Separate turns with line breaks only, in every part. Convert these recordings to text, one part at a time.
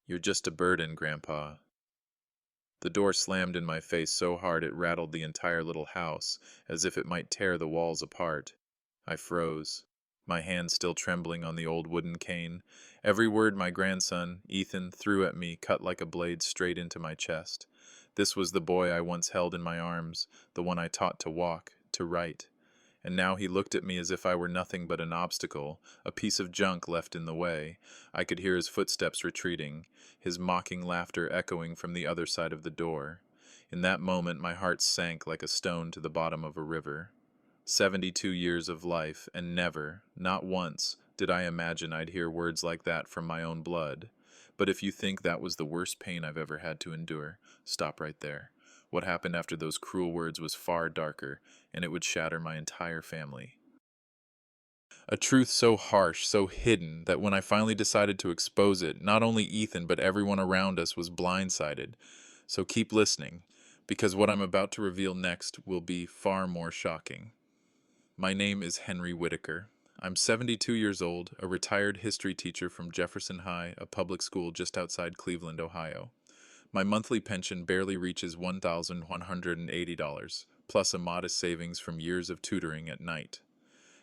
You're just a burden, Grandpa. The door slammed in my face so hard it rattled the entire little house, as if it might tear the walls apart. I froze, my hand still trembling on the old wooden cane. Every word my grandson, Ethan, threw at me cut like a blade straight into my chest. This was the boy I once held in my arms, the one I taught to walk, to write. And now he looked at me as if I were nothing but an obstacle, a piece of junk left in the way. I could hear his footsteps retreating, his mocking laughter echoing from the other side of the door. In that moment my heart sank like a stone to the bottom of a river. 72 years of life, and never, not once, did I imagine I'd hear words like that from my own blood. But if you think that was the worst pain I've ever had to endure, stop right there. What happened after those cruel words was far darker, and it would shatter my entire family. A truth so harsh, so hidden, that when I finally decided to expose it, not only Ethan but everyone around us was blindsided. So keep listening, because what I'm about to reveal next will be far more shocking. My name is Henry Whitaker. I'm 72 years old, a retired history teacher from Jefferson High, a public school just outside Cleveland, Ohio. My monthly pension barely reaches $1,180, plus a modest savings from years of tutoring at night.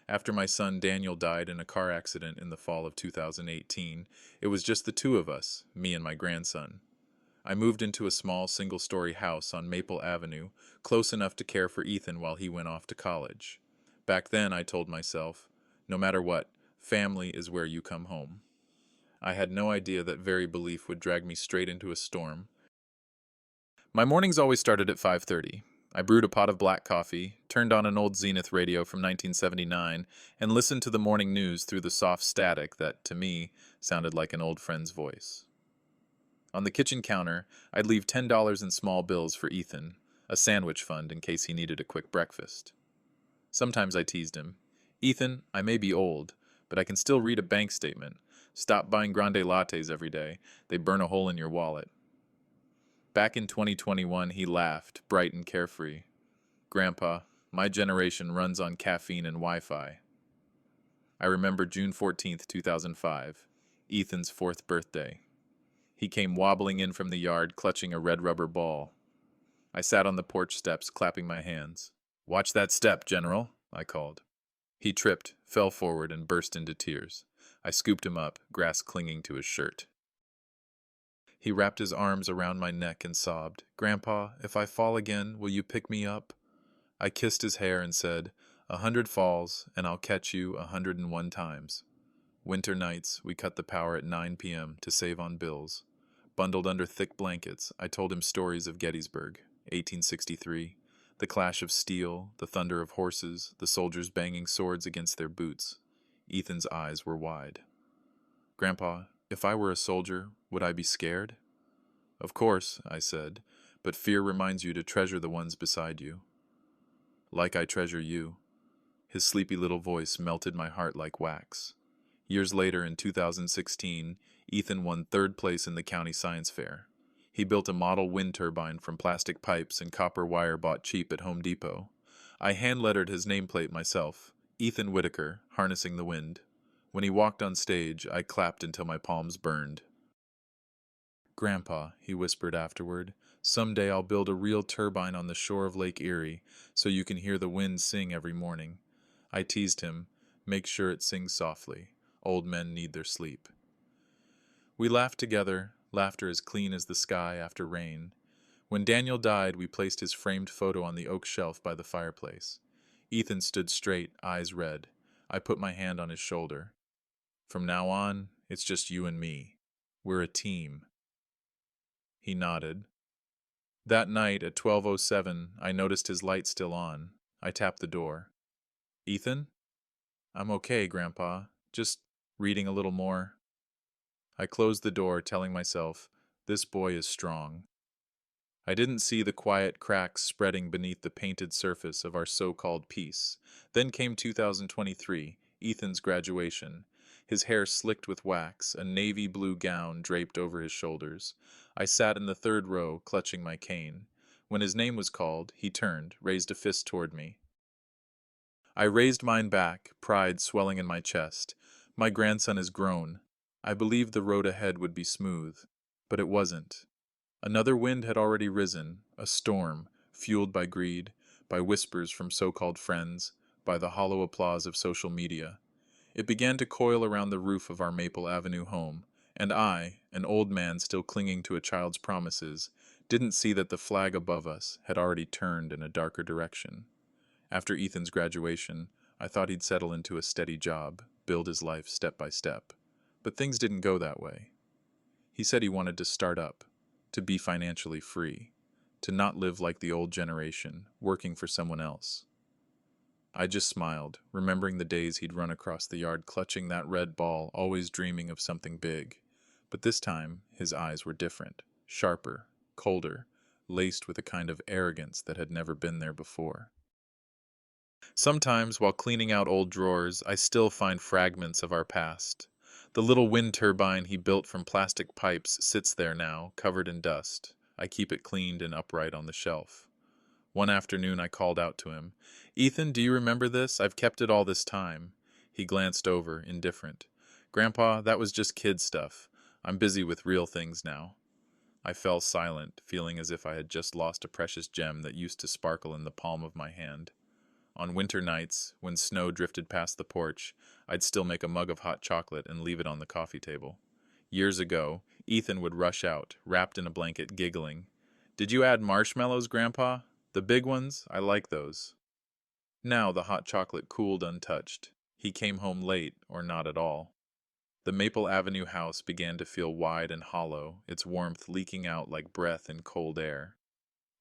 After my son Daniel died in a car accident in the fall of 2018, it was just the two of us, me and my grandson. I moved into a small single-story house on Maple Avenue, close enough to care for Ethan while he went off to college. Back then, I told myself, no matter what, family is where you come home. I had no idea that very belief would drag me straight into a storm. My mornings always started at 5:30. I brewed a pot of black coffee, turned on an old Zenith radio from 1979, and listened to the morning news through the soft static that, to me, sounded like an old friend's voice. On the kitchen counter, I'd leave $10 in small bills for Ethan, a sandwich fund in case he needed a quick breakfast. Sometimes I teased him. Ethan, I may be old, but I can still read a bank statement. Stop buying grande lattes every day. They burn a hole in your wallet. Back in 2021, he laughed, bright and carefree. Grandpa, my generation runs on caffeine and Wi-Fi. I remember June 14th, 2005, Ethan's 4th birthday. He came wobbling in from the yard, clutching a red rubber ball. I sat on the porch steps, clapping my hands. "Watch that step, General," I called. He tripped, fell forward, and burst into tears. I scooped him up, grass clinging to his shirt. He wrapped his arms around my neck and sobbed, "Grandpa, if I fall again, will you pick me up?" I kissed his hair and said, "100 falls, and I'll catch you 101 times." Winter nights, we cut the power at 9 p.m. to save on bills. Bundled under thick blankets, I told him stories of Gettysburg, 1863, the clash of steel, the thunder of horses, the soldiers banging swords against their boots. Ethan's eyes were wide. "Grandpa, if I were a soldier, would I be scared?" "Of course," I said, "but fear reminds you to treasure the ones beside you." "Like I treasure you." His sleepy little voice melted my heart like wax. Years later, in 2016, Ethan won 3rd place in the county science fair. He built a model wind turbine from plastic pipes and copper wire bought cheap at Home Depot. I hand-lettered his nameplate myself, Ethan Whitaker, harnessing the wind. When he walked on stage, I clapped until my palms burned. "Grandpa," he whispered afterward, "someday I'll build a real turbine on the shore of Lake Erie, so you can hear the wind sing every morning." I teased him, "Make sure it sings softly. Old men need their sleep." We laughed together, laughter as clean as the sky after rain. When Daniel died, we placed his framed photo on the oak shelf by the fireplace. Ethan stood straight, eyes red. I put my hand on his shoulder. "From now on, it's just you and me. We're a team." He nodded. That night at 12:07, I noticed his light still on. I tapped the door. "Ethan?" "I'm okay, Grandpa. Just reading a little more." I closed the door, telling myself, this boy is strong. I didn't see the quiet cracks spreading beneath the painted surface of our so-called peace. Then came 2023, Ethan's graduation. His hair slicked with wax, a navy blue gown draped over his shoulders. I sat in the 3rd row, clutching my cane. When his name was called, he turned, raised a fist toward me. I raised mine back, pride swelling in my chest. My grandson is grown. I believed the road ahead would be smooth. But it wasn't. Another wind had already risen, a storm, fueled by greed, by whispers from so-called friends, by the hollow applause of social media. It began to coil around the roof of our Maple Avenue home, and I, an old man still clinging to a child's promises, didn't see that the flag above us had already turned in a darker direction. After Ethan's graduation, I thought he'd settle into a steady job, build his life step by step. But things didn't go that way. He said he wanted to start up, to be financially free, to not live like the old generation, working for someone else. I just smiled, remembering the days he'd run across the yard clutching that red ball, always dreaming of something big. But this time, his eyes were different, sharper, colder, laced with a kind of arrogance that had never been there before. Sometimes, while cleaning out old drawers, I still find fragments of our past. The little wind turbine he built from plastic pipes sits there now, covered in dust. I keep it cleaned and upright on the shelf. One afternoon I called out to him, "Ethan, do you remember this? I've kept it all this time." He glanced over, indifferent. "Grandpa, that was just kid stuff. I'm busy with real things now." I fell silent, feeling as if I had just lost a precious gem that used to sparkle in the palm of my hand. On winter nights, when snow drifted past the porch, I'd still make a mug of hot chocolate and leave it on the coffee table. Years ago, Ethan would rush out, wrapped in a blanket, giggling. "Did you add marshmallows, Grandpa? The big ones? I like those." Now the hot chocolate cooled untouched. He came home late, or not at all. The Maple Avenue house began to feel wide and hollow, its warmth leaking out like breath in cold air.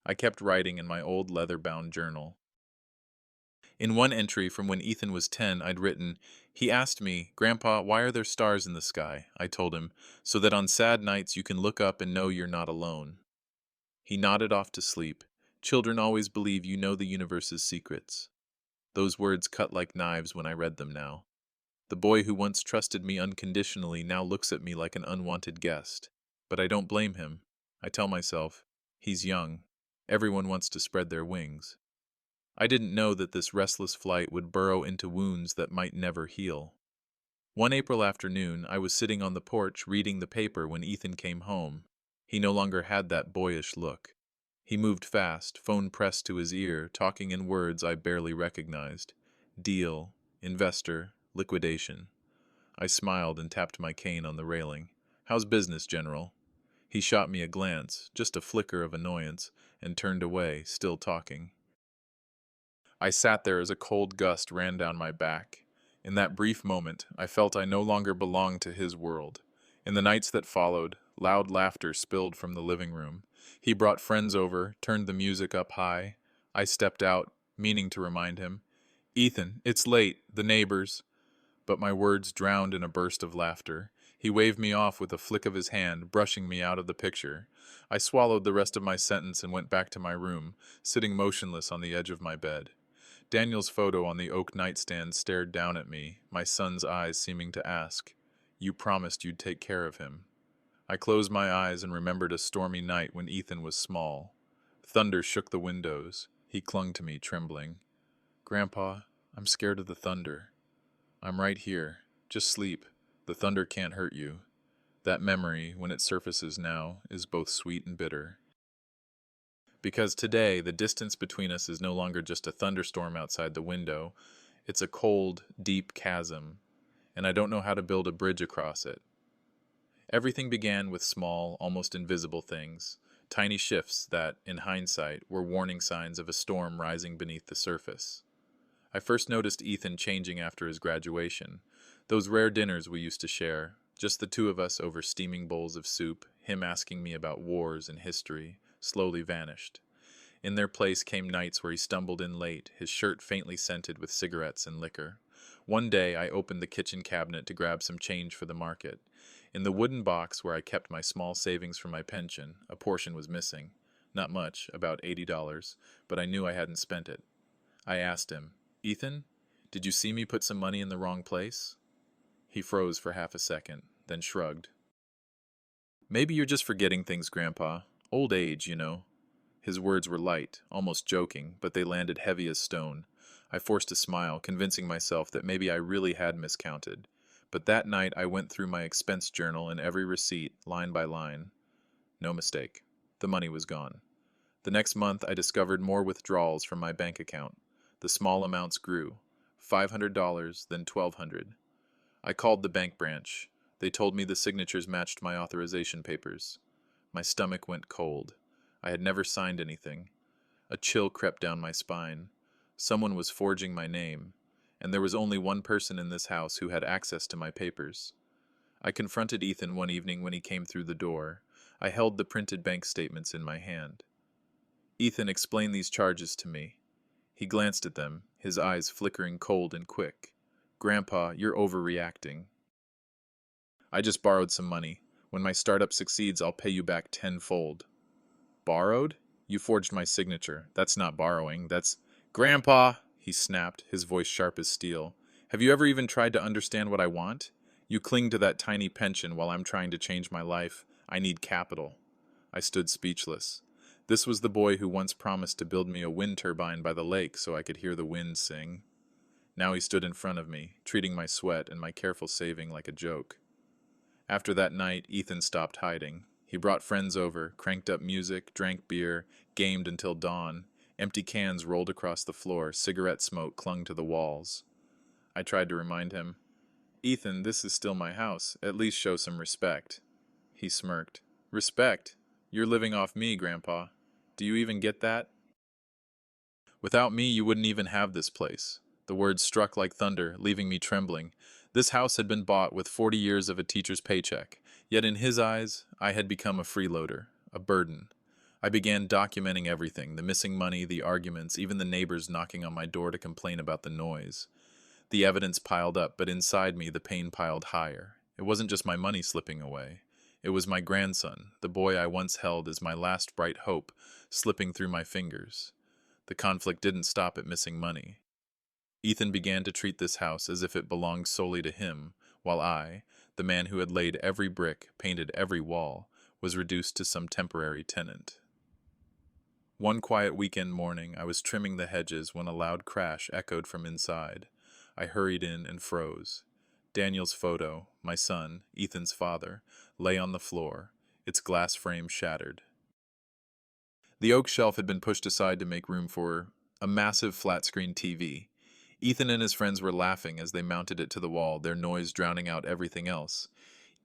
I kept writing in my old leather-bound journal. In one entry from when Ethan was 10, I'd written, "He asked me, 'Grandpa, why are there stars in the sky?' I told him, 'So that on sad nights you can look up and know you're not alone.'" He nodded off to sleep. "Children always believe you know the universe's secrets." Those words cut like knives when I read them now. The boy who once trusted me unconditionally now looks at me like an unwanted guest. But I don't blame him. I tell myself, he's young. Everyone wants to spread their wings. I didn't know that this restless flight would burrow into wounds that might never heal. One April afternoon, I was sitting on the porch reading the paper when Ethan came home. He no longer had that boyish look. He moved fast, phone pressed to his ear, talking in words I barely recognized. Deal, investor, liquidation. I smiled and tapped my cane on the railing. "How's business, General?" He shot me a glance, just a flicker of annoyance, and turned away, still talking. I sat there as a cold gust ran down my back. In that brief moment, I felt I no longer belonged to his world. In the nights that followed, loud laughter spilled from the living room. He brought friends over, turned the music up high. I stepped out, meaning to remind him, "Ethan, it's late, the neighbors." But my words drowned in a burst of laughter. He waved me off with a flick of his hand, brushing me out of the picture. I swallowed the rest of my sentence and went back to my room, sitting motionless on the edge of my bed. Daniel's photo on the oak nightstand stared down at me, my son's eyes seeming to ask, "You promised you'd take care of him." I closed my eyes and remembered a stormy night when Ethan was small. Thunder shook the windows. He clung to me, trembling. "Grandpa, I'm scared of the thunder." "I'm right here. Just sleep. The thunder can't hurt you." That memory, when it surfaces now, is both sweet and bitter. Because today, the distance between us is no longer just a thunderstorm outside the window. It's a cold, deep chasm, and I don't know how to build a bridge across it. Everything began with small, almost invisible things, tiny shifts that, in hindsight, were warning signs of a storm rising beneath the surface. I first noticed Ethan changing after his graduation. Those rare dinners we used to share, just the two of us over steaming bowls of soup, him asking me about wars and history, slowly vanished. In their place came nights where he stumbled in late, his shirt faintly scented with cigarettes and liquor. One day I opened the kitchen cabinet to grab some change for the market. In the wooden box where I kept my small savings from my pension, a portion was missing. Not much, about $80, but I knew I hadn't spent it. I asked him, "Ethan, did you see me put some money in the wrong place?" He froze for half a second, then shrugged. "Maybe you're just forgetting things, Grandpa. Old age, you know." His words were light, almost joking, but they landed heavy as stone. I forced a smile, convincing myself that maybe I really had miscounted. But that night I went through my expense journal and every receipt, line by line. No mistake. The money was gone. The next month, I discovered more withdrawals from my bank account. The small amounts grew. $500, then $1,200. I called the bank branch. They told me the signatures matched my authorization papers. My stomach went cold. I had never signed anything. A chill crept down my spine. Someone was forging my name, and there was only one person in this house who had access to my papers. I confronted Ethan one evening when he came through the door. I held the printed bank statements in my hand. Ethan explained these charges to me. He glanced at them, his eyes flickering cold and quick. Grandpa, you're overreacting. I just borrowed some money. When my startup succeeds, I'll pay you back tenfold. Borrowed? You forged my signature. That's not borrowing. That's... Grandpa! He snapped, his voice sharp as steel. Have you ever even tried to understand what I want? You cling to that tiny pension while I'm trying to change my life. I need capital. I stood speechless. This was the boy who once promised to build me a wind turbine by the lake so I could hear the wind sing. Now he stood in front of me, treating my sweat and my careful saving like a joke. After that night, Ethan stopped hiding. He brought friends over, cranked up music, drank beer, gamed until dawn. Empty cans rolled across the floor, cigarette smoke clung to the walls. I tried to remind him, Ethan, this is still my house. At least show some respect. He smirked. Respect? You're living off me, Grandpa. Do you even get that? Without me, you wouldn't even have this place. The words struck like thunder, leaving me trembling. This house had been bought with 40 years of a teacher's paycheck, yet in his eyes, I had become a freeloader, a burden. I began documenting everything, the missing money, the arguments, even the neighbors knocking on my door to complain about the noise. The evidence piled up, but inside me the pain piled higher. It wasn't just my money slipping away. It was my grandson, the boy I once held as my last bright hope, slipping through my fingers. The conflict didn't stop at missing money. Ethan began to treat this house as if it belonged solely to him, while I, the man who had laid every brick, painted every wall, was reduced to some temporary tenant. One quiet weekend morning, I was trimming the hedges when a loud crash echoed from inside. I hurried in and froze. Daniel's photo, my son, Ethan's father, lay on the floor, its glass frame shattered. The oak shelf had been pushed aside to make room for a massive flat-screen TV. Ethan and his friends were laughing as they mounted it to the wall, their noise drowning out everything else.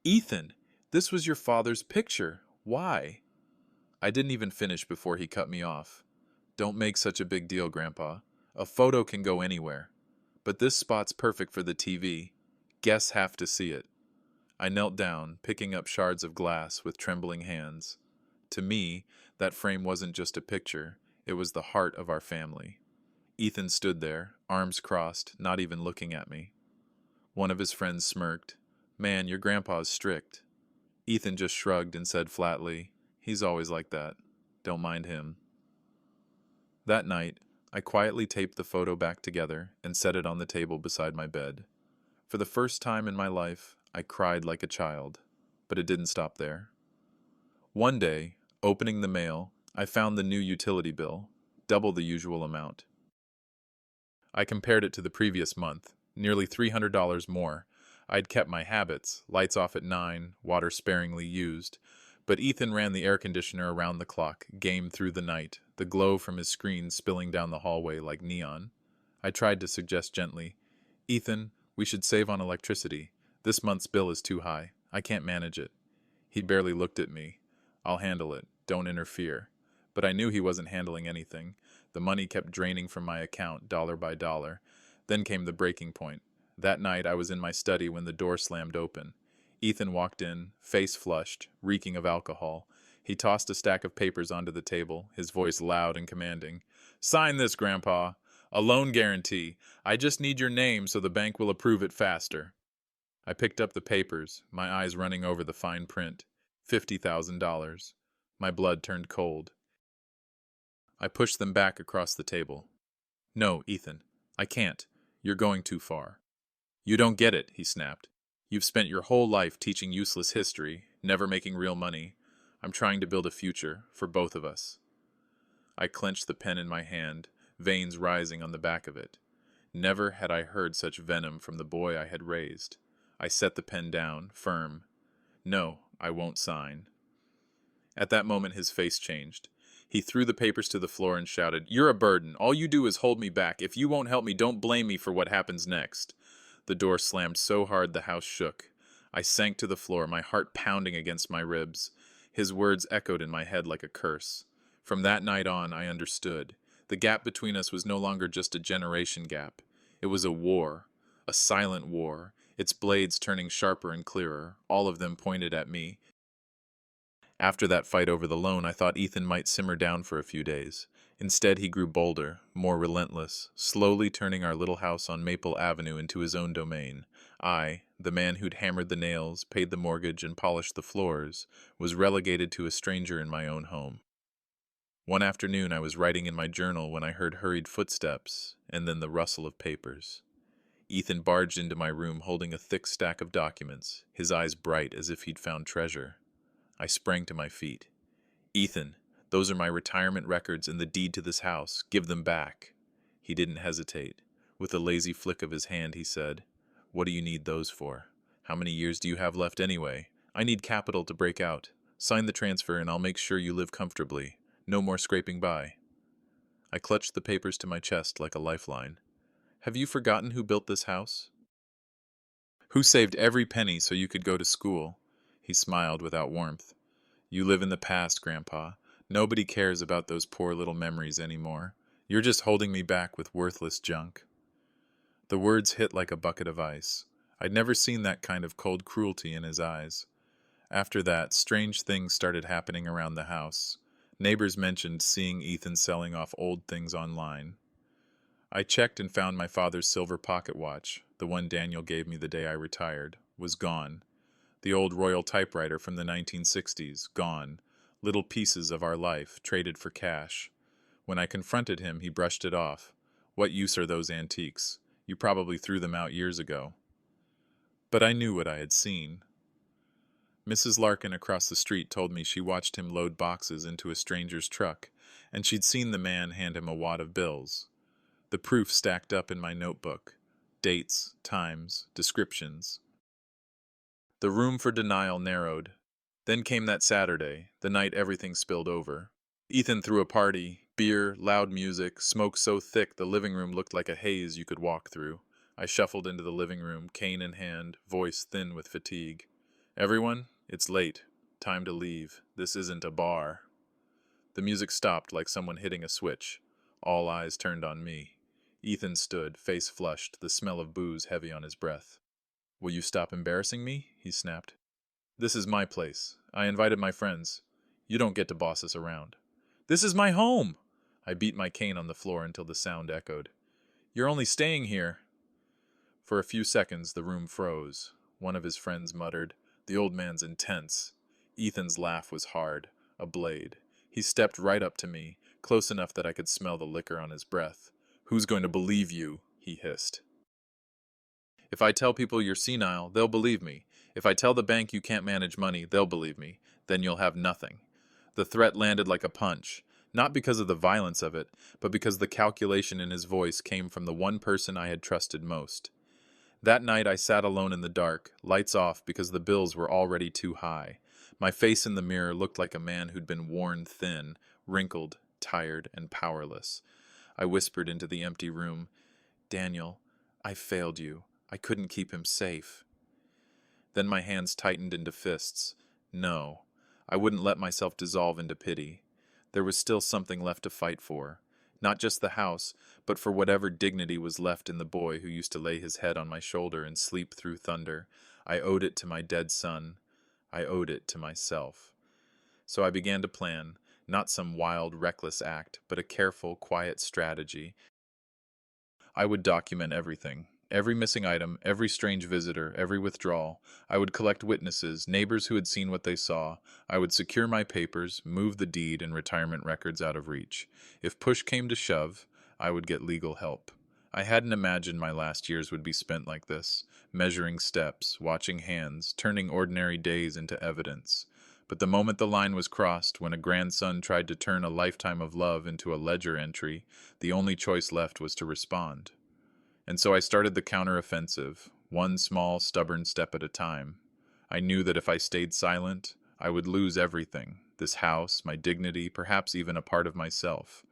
Ethan, this was your father's picture. Why? I didn't even finish before he cut me off. Don't make such a big deal, Grandpa. A photo can go anywhere. But this spot's perfect for the TV. Guests have to see it. I knelt down, picking up shards of glass with trembling hands. To me, that frame wasn't just a picture, it was the heart of our family. Ethan stood there, arms crossed, not even looking at me. One of his friends smirked. Man, your grandpa's strict. Ethan just shrugged and said flatly, he's always like that. Don't mind him. That night, I quietly taped the photo back together and set it on the table beside my bed. For the first time in my life, I cried like a child, but it didn't stop there. One day, opening the mail, I found the new utility bill, double the usual amount. I compared it to the previous month, nearly $300 more. I'd kept my habits, lights off at 9, water sparingly used, but Ethan ran the air conditioner around the clock, game through the night, the glow from his screen spilling down the hallway like neon. I tried to suggest gently, Ethan, we should save on electricity. This month's bill is too high. I can't manage it. He barely looked at me. I'll handle it. Don't interfere. But I knew he wasn't handling anything. The money kept draining from my account, dollar by dollar. Then came the breaking point. That night I was in my study when the door slammed open. Ethan walked in, face flushed, reeking of alcohol. He tossed a stack of papers onto the table, his voice loud and commanding. Sign this, Grandpa. A loan guarantee. I just need your name so the bank will approve it faster. I picked up the papers, my eyes running over the fine print. $50,000. My blood turned cold. I pushed them back across the table. No, Ethan, I can't. You're going too far. You don't get it, he snapped. You've spent your whole life teaching useless history, never making real money. I'm trying to build a future for both of us. I clenched the pen in my hand, veins rising on the back of it. Never had I heard such venom from the boy I had raised. I set the pen down, firm. No, I won't sign. At that moment, his face changed. He threw the papers to the floor and shouted, "You're a burden. All you do is hold me back. If you won't help me, don't blame me for what happens next." The door slammed so hard the house shook. I sank to the floor, my heart pounding against my ribs. His words echoed in my head like a curse. From that night on, I understood. The gap between us was no longer just a generation gap. It was a war, a silent war, its blades turning sharper and clearer, all of them pointed at me. After that fight over the loan, I thought Ethan might simmer down for a few days. Instead, he grew bolder, more relentless, slowly turning our little house on Maple Avenue into his own domain. I, the man who'd hammered the nails, paid the mortgage, and polished the floors, was relegated to a stranger in my own home. One afternoon, I was writing in my journal when I heard hurried footsteps, and then the rustle of papers. Ethan barged into my room holding a thick stack of documents, his eyes bright as if he'd found treasure. I sprang to my feet. "Ethan, those are my retirement records and the deed to this house. Give them back." He didn't hesitate. With a lazy flick of his hand, he said, "What do you need those for? How many years do you have left anyway? I need capital to break out. Sign the transfer and I'll make sure you live comfortably. No more scraping by." I clutched the papers to my chest like a lifeline. "Have you forgotten who built this house? Who saved every penny so you could go to school?" He smiled without warmth. "You live in the past, Grandpa. Nobody cares about those poor little memories anymore. You're just holding me back with worthless junk." The words hit like a bucket of ice. I'd never seen that kind of cold cruelty in his eyes. After that, strange things started happening around the house. Neighbors mentioned seeing Ethan selling off old things online. I checked and found my father's silver pocket watch, the one Daniel gave me the day I retired, was gone. The old Royal typewriter from the 1960s, gone. Little pieces of our life, traded for cash. When I confronted him, he brushed it off. "What use are those antiques? You probably threw them out years ago." But I knew what I had seen. Mrs. Larkin across the street told me she watched him load boxes into a stranger's truck, and she'd seen the man hand him a wad of bills. The proof stacked up in my notebook. Dates, times, descriptions. The room for denial narrowed. Then came that Saturday, the night everything spilled over. Ethan threw a party, beer, loud music, smoke so thick the living room looked like a haze you could walk through. I shuffled into the living room, cane in hand, voice thin with fatigue. "Everyone, it's late. Time to leave. This isn't a bar." The music stopped like someone hitting a switch. All eyes turned on me. Ethan stood, face flushed, the smell of booze heavy on his breath. "Will you stop embarrassing me?" he snapped. "This is my place. I invited my friends. You don't get to boss us around." "This is my home!" I beat my cane on the floor until the sound echoed. "You're only staying here." For a few seconds, the room froze. One of his friends muttered, "The old man's intense." Ethan's laugh was hard, a blade. He stepped right up to me, close enough that I could smell the liquor on his breath. "Who's going to believe you?" he hissed. "If I tell people you're senile, they'll believe me. If I tell the bank you can't manage money, they'll believe me. Then you'll have nothing." The threat landed like a punch, not because of the violence of it, but because the calculation in his voice came from the one person I had trusted most. That night I sat alone in the dark, lights off because the bills were already too high. My face in the mirror looked like a man who'd been worn thin, wrinkled, tired, and powerless. I whispered into the empty room, "Daniel, I failed you. I couldn't keep him safe." Then my hands tightened into fists. No, I wouldn't let myself dissolve into pity. There was still something left to fight for. Not just the house, but for whatever dignity was left in the boy who used to lay his head on my shoulder and sleep through thunder. I owed it to my dead son. I owed it to myself. So I began to plan, not some wild, reckless act, but a careful, quiet strategy. I would document everything. Every missing item, every strange visitor, every withdrawal. I would collect witnesses, neighbors who had seen what they saw. I would secure my papers, move the deed and retirement records out of reach. If push came to shove, I would get legal help. I hadn't imagined my last years would be spent like this, measuring steps, watching hands, turning ordinary days into evidence. But the moment the line was crossed, when a grandson tried to turn a lifetime of love into a ledger entry, the only choice left was to respond. And so I started the counteroffensive, one small, stubborn step at a time. I knew that if I stayed silent, I would lose everything. this house, my dignity, perhaps even a part of myself.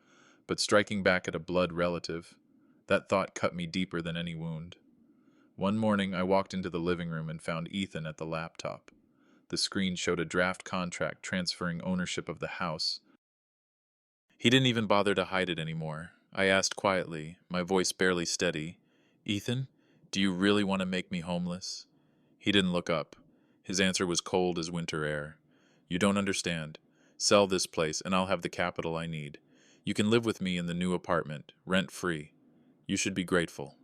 But striking back at a blood relative, that thought cut me deeper than any wound. One morning, I walked into the living room and found Ethan at the laptop. The screen showed a draft contract transferring ownership of the house. He didn't even bother to hide it anymore. I asked quietly, my voice barely steady, "Ethan, do you really want to make me homeless?" He didn't look up. His answer was cold as winter air. "You don't understand. Sell this place and I'll have the capital I need. You can live with me in the new apartment, rent-free. You should be grateful."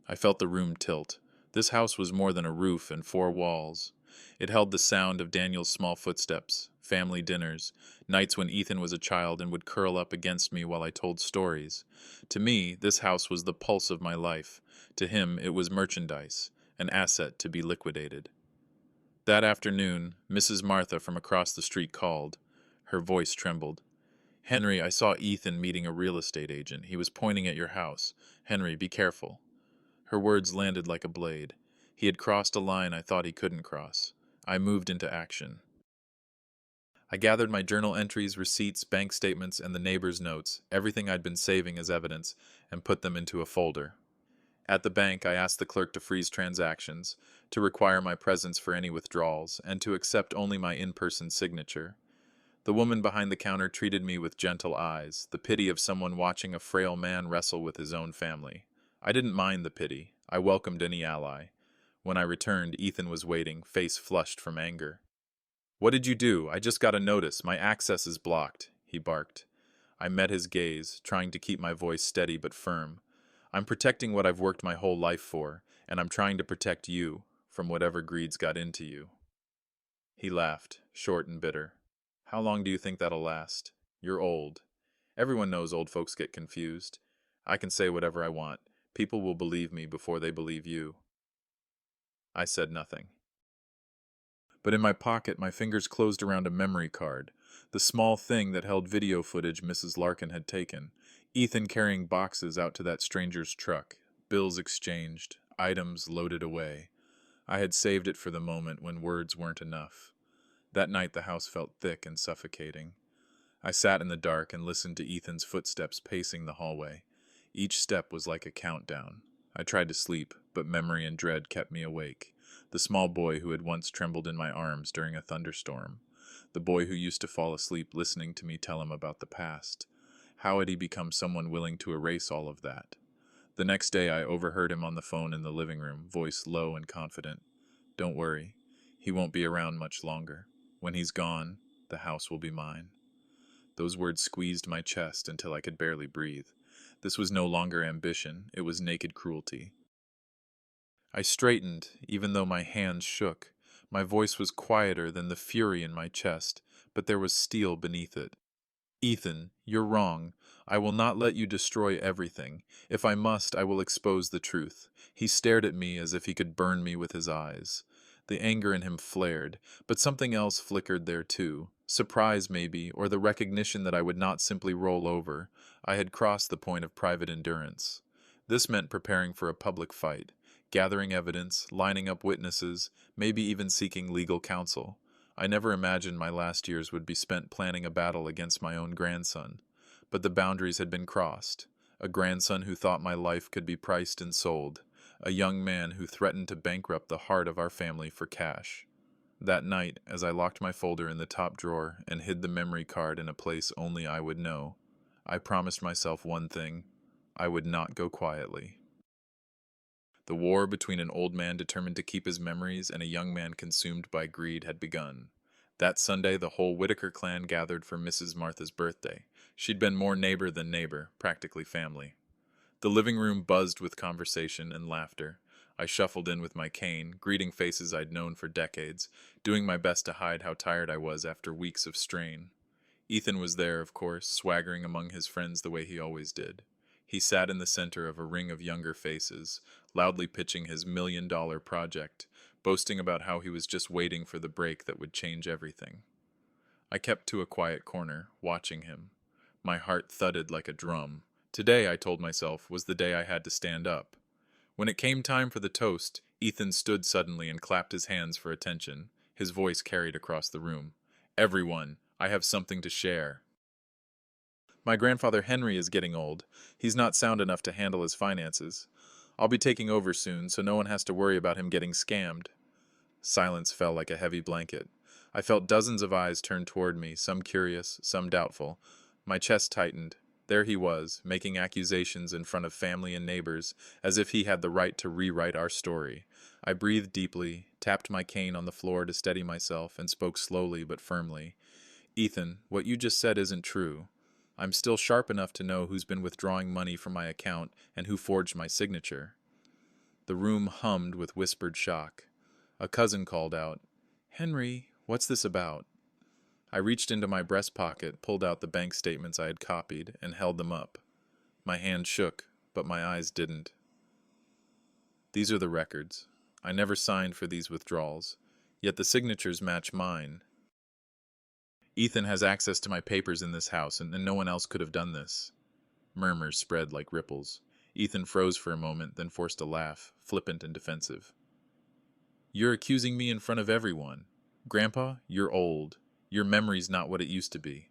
I felt the room tilt. This house was more than a roof and four walls. It held the sound of Daniel's small footsteps, family dinners, nights when Ethan was a child and would curl up against me while I told stories. To me, this house was the pulse of my life. To him, it was merchandise, an asset to be liquidated. That afternoon, Mrs. Martha from across the street called. Her voice trembled. "Henry, I saw Ethan meeting a real estate agent. He was pointing at your house. Henry, be careful." Her words landed like a blade. He had crossed a line I thought he couldn't cross. I moved into action. I gathered my journal entries, receipts, bank statements, and the neighbor's notes, everything I'd been saving as evidence, and put them into a folder. At the bank, I asked the clerk to freeze transactions, to require my presence for any withdrawals, and to accept only my in-person signature. The woman behind the counter treated me with gentle eyes, the pity of someone watching a frail man wrestle with his own family. I didn't mind the pity. I welcomed any ally. When I returned, Ethan was waiting, face flushed from anger. "What did you do? I just got a notice. My access is blocked," he barked. I met his gaze, trying to keep my voice steady but firm. "I'm protecting what I've worked my whole life for, and I'm trying to protect you from whatever greeds got into you." He laughed, short and bitter. "How long do you think that'll last? You're old. Everyone knows old folks get confused. I can say whatever I want. People will believe me before they believe you." I said nothing. But in my pocket, my fingers closed around a memory card, the small thing that held video footage Mrs. Larkin had taken, Ethan carrying boxes out to that stranger's truck, bills exchanged, items loaded away. I had saved it for the moment when words weren't enough. That night the house felt thick and suffocating. I sat in the dark and listened to Ethan's footsteps pacing the hallway. Each step was like a countdown. I tried to sleep, but memory and dread kept me awake. The small boy who had once trembled in my arms during a thunderstorm. The boy who used to fall asleep listening to me tell him about the past. How had he become someone willing to erase all of that? The next day I overheard him on the phone in the living room, voice low and confident. "Don't worry. He won't be around much longer. When he's gone, the house will be mine." Those words squeezed my chest until I could barely breathe. This was no longer ambition, it was naked cruelty. I straightened, even though my hands shook. My voice was quieter than the fury in my chest, but there was steel beneath it. "Ethan, you're wrong. I will not let you destroy everything. If I must, I will expose the truth." He stared at me as if he could burn me with his eyes. The anger in him flared, but something else flickered there too. Surprise, maybe, or the recognition that I would not simply roll over. I had crossed the point of private endurance. This meant preparing for a public fight, gathering evidence, lining up witnesses, maybe even seeking legal counsel. I never imagined my last years would be spent planning a battle against my own grandson. But the boundaries had been crossed. A grandson who thought my life could be priced and sold. A young man who threatened to bankrupt the heart of our family for cash. That night, as I locked my folder in the top drawer and hid the memory card in a place only I would know, I promised myself one thing: I would not go quietly. The war between an old man determined to keep his memories and a young man consumed by greed had begun. That Sunday, the whole Whitaker clan gathered for Mrs. Martha's birthday. She'd been more neighbor than neighbor, practically family. The living room buzzed with conversation and laughter. I shuffled in with my cane, greeting faces I'd known for decades, doing my best to hide how tired I was after weeks of strain. Ethan was there, of course, swaggering among his friends the way he always did. He sat in the center of a ring of younger faces, loudly pitching his $1 million project, boasting about how he was just waiting for the break that would change everything. I kept to a quiet corner, watching him. My heart thudded like a drum. Today, I told myself, was the day I had to stand up. When it came time for the toast, Ethan stood suddenly and clapped his hands for attention. His voice carried across the room. Everyone, I have something to share. My grandfather Henry is getting old. He's not sound enough to handle his finances. I'll be taking over soon, so no one has to worry about him getting scammed. Silence fell like a heavy blanket. I felt dozens of eyes turn toward me, some curious, some doubtful. My chest tightened. There he was, making accusations in front of family and neighbors, as if he had the right to rewrite our story. I breathed deeply, tapped my cane on the floor to steady myself, and spoke slowly but firmly. Ethan, what you just said isn't true. I'm still sharp enough to know who's been withdrawing money from my account and who forged my signature. The room hummed with whispered shock. A cousin called out, "Henry, what's this about?" I reached into my breast pocket, pulled out the bank statements I had copied, and held them up. My hand shook, but my eyes didn't. These are the records. I never signed for these withdrawals, yet the signatures match mine. Ethan has access to my papers in this house, and no one else could have done this. Murmurs spread like ripples. Ethan froze for a moment, then forced a laugh, flippant and defensive. "You're accusing me in front of everyone. Grandpa, you're old. Your memory's not what it used to be."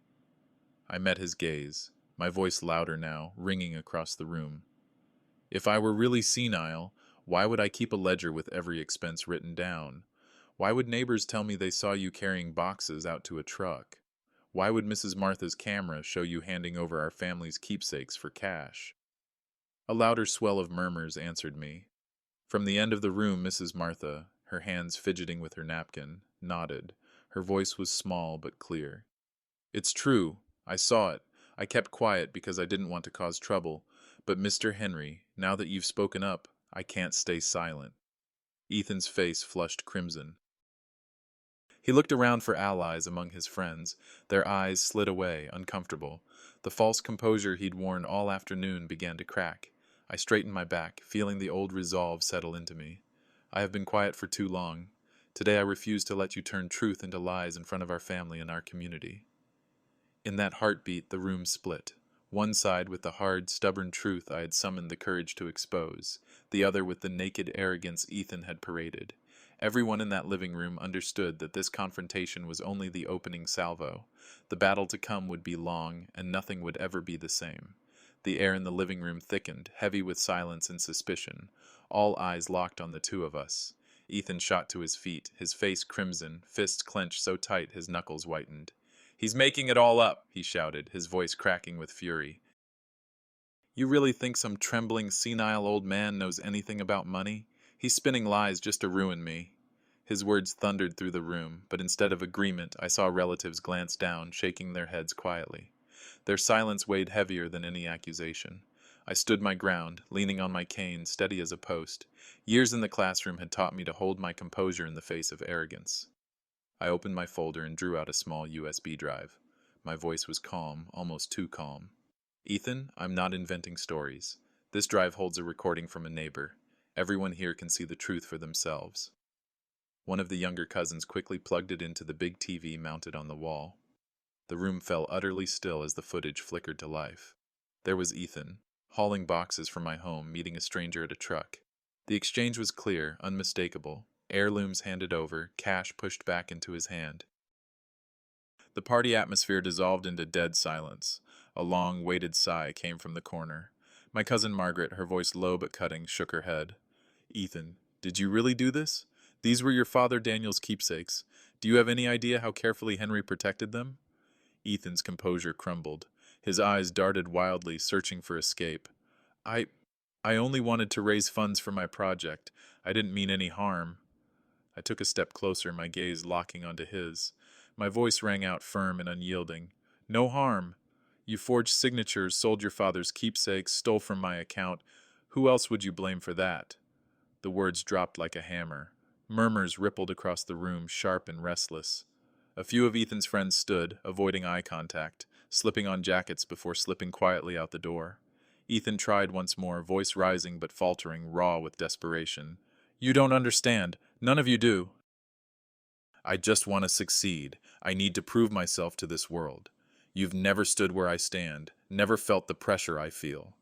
I met his gaze, my voice louder now, ringing across the room. "If I were really senile, why would I keep a ledger with every expense written down? Why would neighbors tell me they saw you carrying boxes out to a truck? Why would Mrs. Martha's camera show you handing over our family's keepsakes for cash?" A louder swell of murmurs answered me. From the end of the room, Mrs. Martha, her hands fidgeting with her napkin, nodded. Her voice was small but clear. "It's true. I saw it. I kept quiet because I didn't want to cause trouble. But Mr. Henry, now that you've spoken up, I can't stay silent." Ethan's face flushed crimson. He looked around for allies among his friends. Their eyes slid away, uncomfortable. The false composure he'd worn all afternoon began to crack. I straightened my back, feeling the old resolve settle into me. "I have been quiet for too long. Today I refuse to let you turn truth into lies in front of our family and our community." In that heartbeat, the room split. One side with the hard, stubborn truth I had summoned the courage to expose, the other with the naked arrogance Ethan had paraded. Everyone in that living room understood that this confrontation was only the opening salvo. The battle to come would be long, and nothing would ever be the same. The air in the living room thickened, heavy with silence and suspicion. All eyes locked on the two of us. Ethan shot to his feet, his face crimson, fists clenched so tight his knuckles whitened. "He's making it all up," he shouted, his voice cracking with fury. "You really think some trembling, senile old man knows anything about money? He's spinning lies just to ruin me." His words thundered through the room, but instead of agreement, I saw relatives glance down, shaking their heads quietly. Their silence weighed heavier than any accusation. I stood my ground, leaning on my cane, steady as a post. Years in the classroom had taught me to hold my composure in the face of arrogance. I opened my folder and drew out a small USB drive. My voice was calm, almost too calm. "Ethan, I'm not inventing stories. This drive holds a recording from a neighbor. Everyone here can see the truth for themselves." One of the younger cousins quickly plugged it into the big TV mounted on the wall. The room fell utterly still as the footage flickered to life. There was Ethan, hauling boxes from my home, meeting a stranger at a truck. The exchange was clear, unmistakable. Heirlooms handed over, cash pushed back into his hand. The party atmosphere dissolved into dead silence. A long, weighted sigh came from the corner. My cousin Margaret, her voice low but cutting, shook her head. "Ethan, did you really do this? These were your father Daniel's keepsakes. Do you have any idea how carefully Henry protected them?" Ethan's composure crumbled. His eyes darted wildly, searching for escape. I I only wanted to raise funds for my project. I didn't mean any harm." I took a step closer, my gaze locking onto his. My voice rang out firm and unyielding. "No harm. You forged signatures, sold your father's keepsakes, stole from my account. Who else would you blame for that?" The words dropped like a hammer. Murmurs rippled across the room, sharp and restless. A few of Ethan's friends stood, avoiding eye contact, slipping on jackets before slipping quietly out the door. Ethan tried once more, voice rising but faltering, raw with desperation. "You don't understand. None of you do. I just want to succeed. I need to prove myself to this world. You've never stood where I stand, never felt the pressure I feel."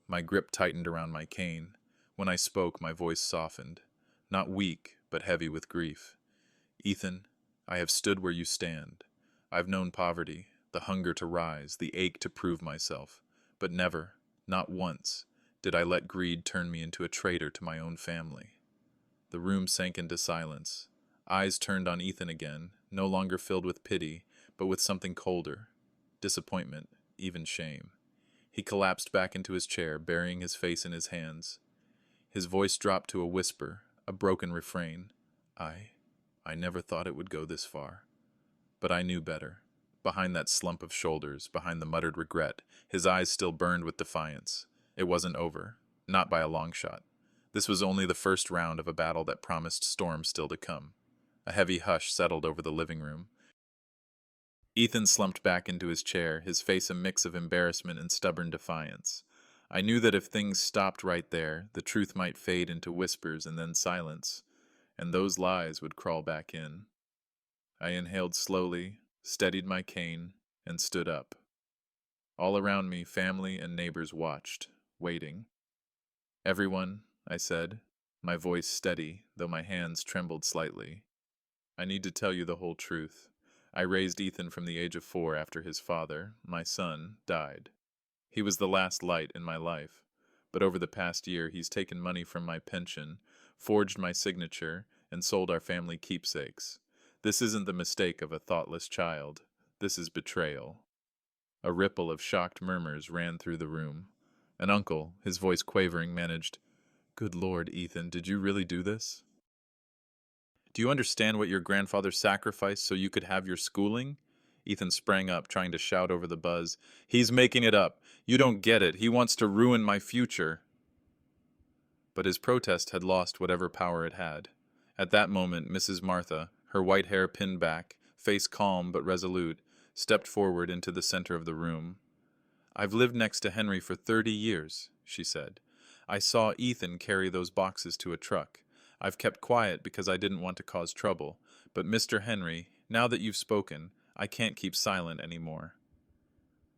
My grip tightened around my cane. When I spoke, my voice softened. Not weak, but heavy with grief. "Ethan, I have stood where you stand. I've known poverty, the hunger to rise, the ache to prove myself, but never, not once, did I let greed turn me into a traitor to my own family. The room sank into silence. Eyes turned on Ethan again, no longer filled with pity, but with something colder, disappointment, even shame. He collapsed back into his chair, burying his face in his hands. His voice dropped to a whisper, a broken refrain. I I never thought it would go this far. But I knew better. Behind that slump of shoulders, behind the muttered regret, his eyes still burned with defiance. It wasn't over. Not by a long shot. This was only the first round of a battle that promised storms still to come. A heavy hush settled over the living room. Ethan slumped back into his chair, his face a mix of embarrassment and stubborn defiance. I knew that if things stopped right there, the truth might fade into whispers and then silence, and those lies would crawl back in. I inhaled slowly, steadied my cane, and stood up. All around me, family and neighbors watched, waiting. Everyone, I said, my voice steady, though my hands trembled slightly. I need to tell you the whole truth. I raised Ethan from the age of 4 after his father, my son, died. He was the last light in my life, but over the past year he's taken money from my pension, forged my signature, and sold our family keepsakes. This isn't the mistake of a thoughtless child. This is betrayal. A ripple of shocked murmurs ran through the room. An uncle, his voice quavering, managed, "Good Lord, Ethan, did you really do this? Do you understand what your grandfather sacrificed so you could have your schooling?" Ethan sprang up, trying to shout over the buzz. "He's making it up. You don't get it. He wants to ruin my future." But his protest had lost whatever power it had. At that moment, Mrs. Martha, her white hair pinned back, face calm but resolute, stepped forward into the center of the room. "I've lived next to Henry for 30 years, she said. "I saw Ethan carry those boxes to a truck. I've kept quiet because I didn't want to cause trouble. But Mr. Henry, now that you've spoken, I can't keep silent anymore."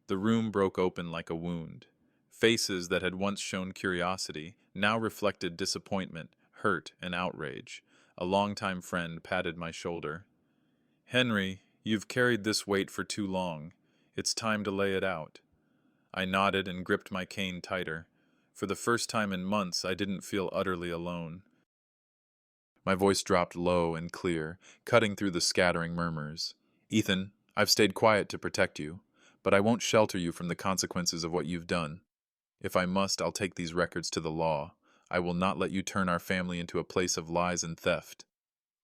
The room broke open like a wound. Faces that had once shown curiosity now reflected disappointment, hurt, and outrage. A longtime friend patted my shoulder. "Henry, you've carried this weight for too long. It's time to lay it out." I nodded and gripped my cane tighter. For the first time in months, I didn't feel utterly alone. My voice dropped low and clear, cutting through the scattering murmurs. "Ethan, I've stayed quiet to protect you, but I won't shelter you from the consequences of what you've done. If I must, I'll take these records to the law. I will not let you turn our family into a place of lies and theft."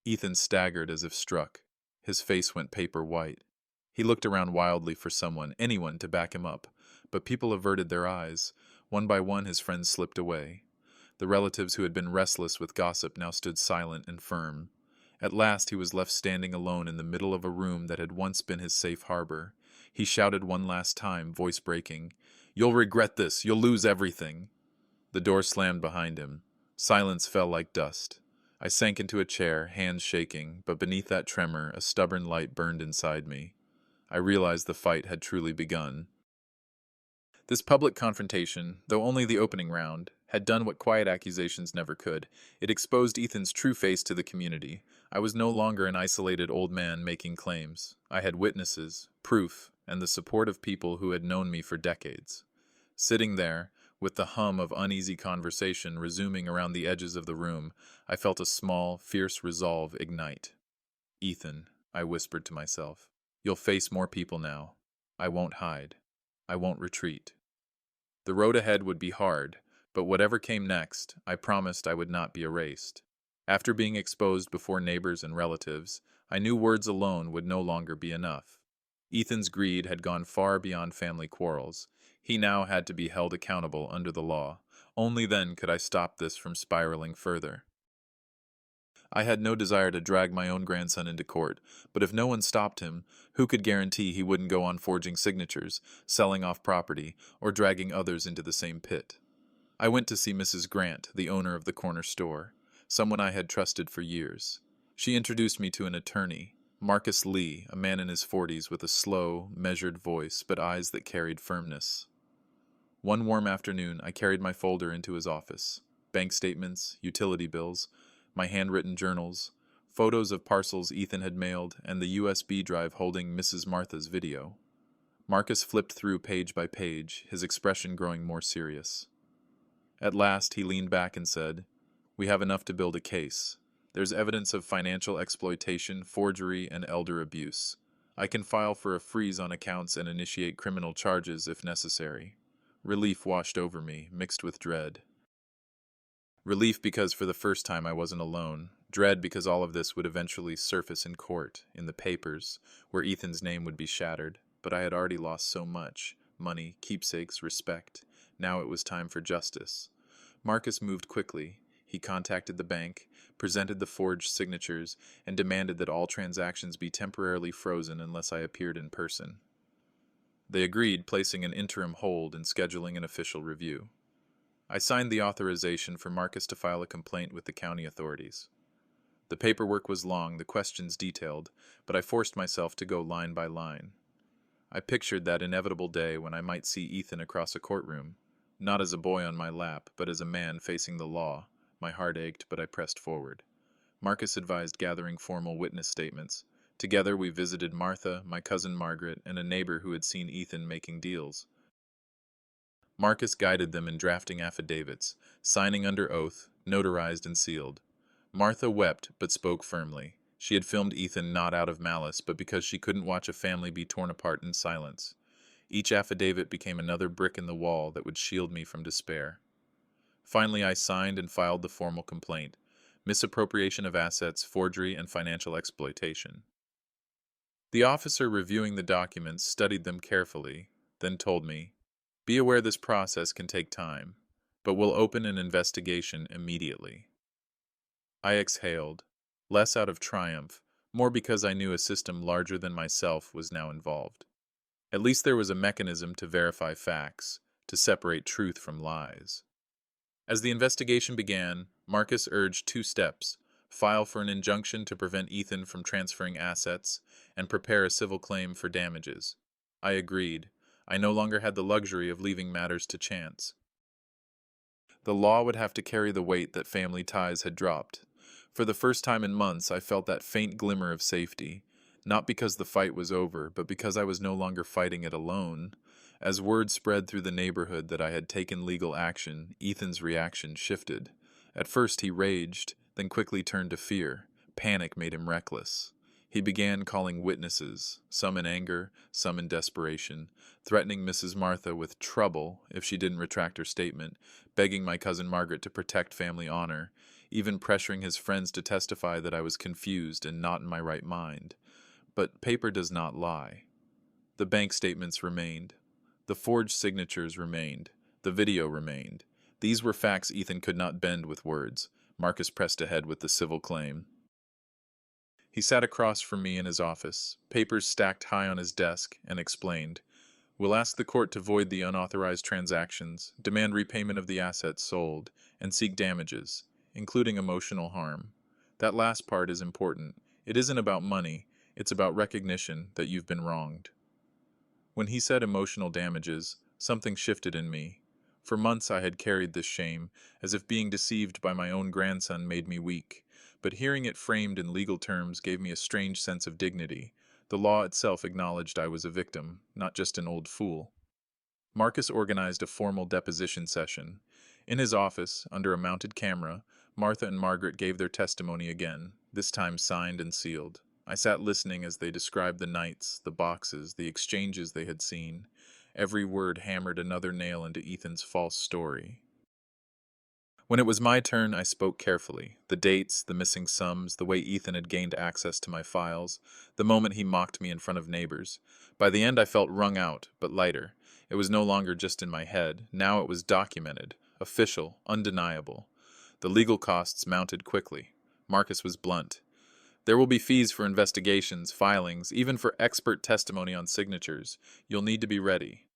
Ethan staggered as if struck. His face went paper white. He looked around wildly for someone, anyone, to back him up, but people averted their eyes. One by one, his friends slipped away. The relatives who had been restless with gossip now stood silent and firm. At last he was left standing alone in the middle of a room that had once been his safe harbor. He shouted one last time, voice breaking, "You'll regret this. You'll lose everything." The door slammed behind him. Silence fell like dust. I sank into a chair, hands shaking, but beneath that tremor, a stubborn light burned inside me. I realized the fight had truly begun. This public confrontation, though only the opening round, had done what quiet accusations never could. It exposed Ethan's true face to the community. I was no longer an isolated old man making claims. I had witnesses, proof, and the support of people who had known me for decades. Sitting there, with the hum of uneasy conversation resuming around the edges of the room, I felt a small, fierce resolve ignite. "Ethan," I whispered to myself, "you'll face more people now. I won't hide. I won't retreat." The road ahead would be hard, but whatever came next, I promised I would not be erased. After being exposed before neighbors and relatives, I knew words alone would no longer be enough. Ethan's greed had gone far beyond family quarrels. He now had to be held accountable under the law. Only then could I stop this from spiraling further. I had no desire to drag my own grandson into court, but if no one stopped him, who could guarantee he wouldn't go on forging signatures, selling off property, or dragging others into the same pit? I went to see Mrs. Grant, the owner of the corner store, someone I had trusted for years. She introduced me to an attorney, Marcus Lee, a man in his 40s with a slow, measured voice but eyes that carried firmness. One warm afternoon, I carried my folder into his office. Bank statements, utility bills, my handwritten journals, photos of parcels Ethan had mailed, and the USB drive holding Mrs. Martha's video. Marcus flipped through page by page, his expression growing more serious. At last, he leaned back and said, "We have enough to build a case. There's evidence of financial exploitation, forgery, and elder abuse. I can file for a freeze on accounts and initiate criminal charges if necessary." Relief washed over me, mixed with dread. Relief because for the first time I wasn't alone. Dread because all of this would eventually surface in court, in the papers, where Ethan's name would be shattered. But I had already lost so much: money, keepsakes, respect. Now it was time for justice. Marcus moved quickly. He contacted the bank, presented the forged signatures, and demanded that all transactions be temporarily frozen unless I appeared in person. They agreed, placing an interim hold and scheduling an official review. I signed the authorization for Marcus to file a complaint with the county authorities. The paperwork was long, the questions detailed, but I forced myself to go line by line. I pictured that inevitable day when I might see Ethan across a courtroom, not as a boy on my lap, but as a man facing the law. My heart ached, but I pressed forward. Marcus advised gathering formal witness statements. Together we visited Martha, my cousin Margaret, and a neighbor who had seen Ethan making deals. Marcus guided them in drafting affidavits, signing under oath, notarized and sealed. Martha wept, but spoke firmly. She had filmed Ethan not out of malice, but because she couldn't watch a family be torn apart in silence. Each affidavit became another brick in the wall that would shield me from despair. Finally, I signed and filed the formal complaint: misappropriation of assets, forgery, and financial exploitation. The officer reviewing the documents studied them carefully, then told me, "Be aware this process can take time, but we'll open an investigation immediately." I exhaled, less out of triumph, more because I knew a system larger than myself was now involved. At least there was a mechanism to verify facts, to separate truth from lies. As the investigation began, Marcus urged two steps: file for an injunction to prevent Ethan from transferring assets, and prepare a civil claim for damages. I agreed. I no longer had the luxury of leaving matters to chance. The law would have to carry the weight that family ties had dropped. For the first time in months, I felt that faint glimmer of safety, not because the fight was over, but because I was no longer fighting it alone. As word spread through the neighborhood that I had taken legal action, Ethan's reaction shifted. At first he raged, then quickly turned to fear. Panic made him reckless. He began calling witnesses, some in anger, some in desperation, threatening Mrs. Martha with trouble if she didn't retract her statement, begging my cousin Margaret to protect family honor, even pressuring his friends to testify that I was confused and not in my right mind. But paper does not lie. The bank statements remained. The forged signatures remained. The video remained. These were facts Ethan could not bend with words. Marcus pressed ahead with the civil claim. He sat across from me in his office, papers stacked high on his desk, and explained, "We'll ask the court to void the unauthorized transactions, demand repayment of the assets sold, and seek damages, including emotional harm. That last part is important. It isn't about money, it's about recognition that you've been wronged." When he said emotional damages, something shifted in me. For months I had carried this shame, as if being deceived by my own grandson made me weak. But hearing it framed in legal terms gave me a strange sense of dignity. The law itself acknowledged I was a victim, not just an old fool. Marcus organized a formal deposition session. In his office, under a mounted camera, Martha and Margaret gave their testimony again, this time signed and sealed. I sat listening as they described the nights, the boxes, the exchanges they had seen. Every word hammered another nail into Ethan's false story. When it was my turn, I spoke carefully. The dates, the missing sums, the way Ethan had gained access to my files, the moment he mocked me in front of neighbors. By the end I felt wrung out, but lighter. It was no longer just in my head. Now it was documented, official, undeniable. The legal costs mounted quickly. Marcus was blunt. "There will be fees for investigations, filings, even for expert testimony on signatures. You'll need to be ready."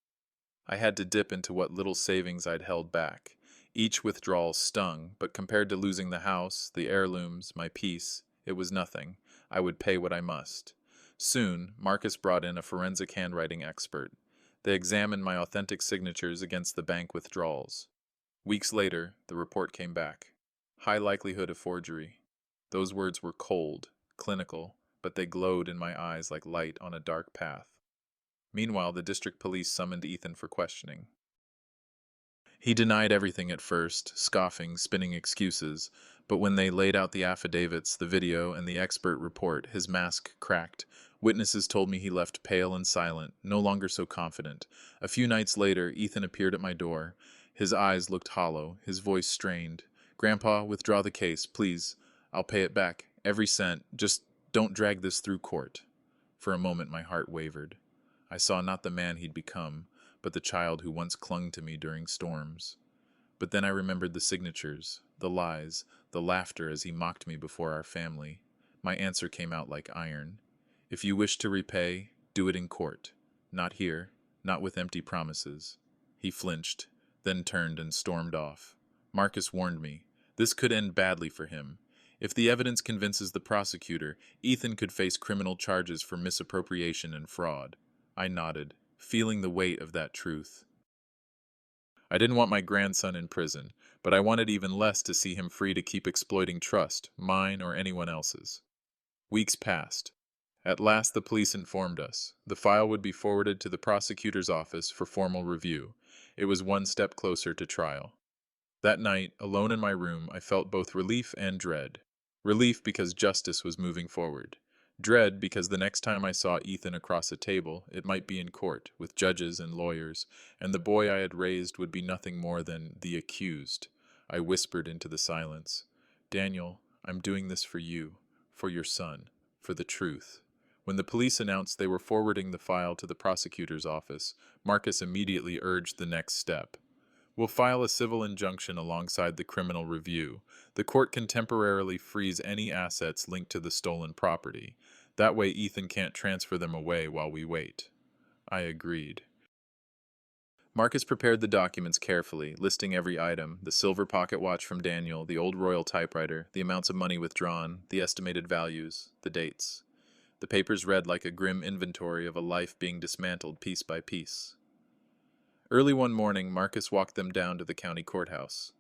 I had to dip into what little savings I'd held back. Each withdrawal stung, but compared to losing the house, the heirlooms, my peace, it was nothing. I would pay what I must. Soon, Marcus brought in a forensic handwriting expert. They examined my authentic signatures against the bank withdrawals. Weeks later, the report came back. High likelihood of forgery. Those words were cold, clinical, but they glowed in my eyes like light on a dark path. Meanwhile, the district police summoned Ethan for questioning. He denied everything at first, scoffing, spinning excuses, but when they laid out the affidavits, the video, and the expert report, his mask cracked. Witnesses told me he left pale and silent, no longer so confident. A few nights later, Ethan appeared at my door. His eyes looked hollow, his voice strained. "Grandpa, withdraw the case, please. I'll pay it back, every cent. Just don't drag this through court." For a moment, my heart wavered. I saw not the man he'd become, but the child who once clung to me during storms. But then I remembered the signatures, the lies, the laughter as he mocked me before our family. My answer came out like iron. "If you wish to repay, do it in court. Not here, not with empty promises." He flinched, then turned and stormed off. Marcus warned me. This could end badly for him. If the evidence convinces the prosecutor, Ethan could face criminal charges for misappropriation and fraud. I nodded, feeling the weight of that truth. I didn't want my grandson in prison, but I wanted even less to see him free to keep exploiting trust, mine or anyone else's. Weeks passed. At last the police informed us. The file would be forwarded to the prosecutor's office for formal review. It was one step closer to trial. That night, alone in my room, I felt both relief and dread. Relief because justice was moving forward. Dread because the next time I saw Ethan across a table, it might be in court, with judges and lawyers, and the boy I had raised would be nothing more than the accused. I whispered into the silence, "Daniel, I'm doing this for you, for your son, for the truth." When the police announced they were forwarding the file to the prosecutor's office, Marcus immediately urged the next step. "We'll file a civil injunction alongside the criminal review. The court can temporarily freeze any assets linked to the stolen property. That way Ethan can't transfer them away while we wait." I agreed. Marcus prepared the documents carefully, listing every item: the silver pocket watch from Daniel, the old Royal typewriter, the amounts of money withdrawn, the estimated values, the dates. The papers read like a grim inventory of a life being dismantled piece by piece. Early one morning, Marcus walked them down to the county courthouse.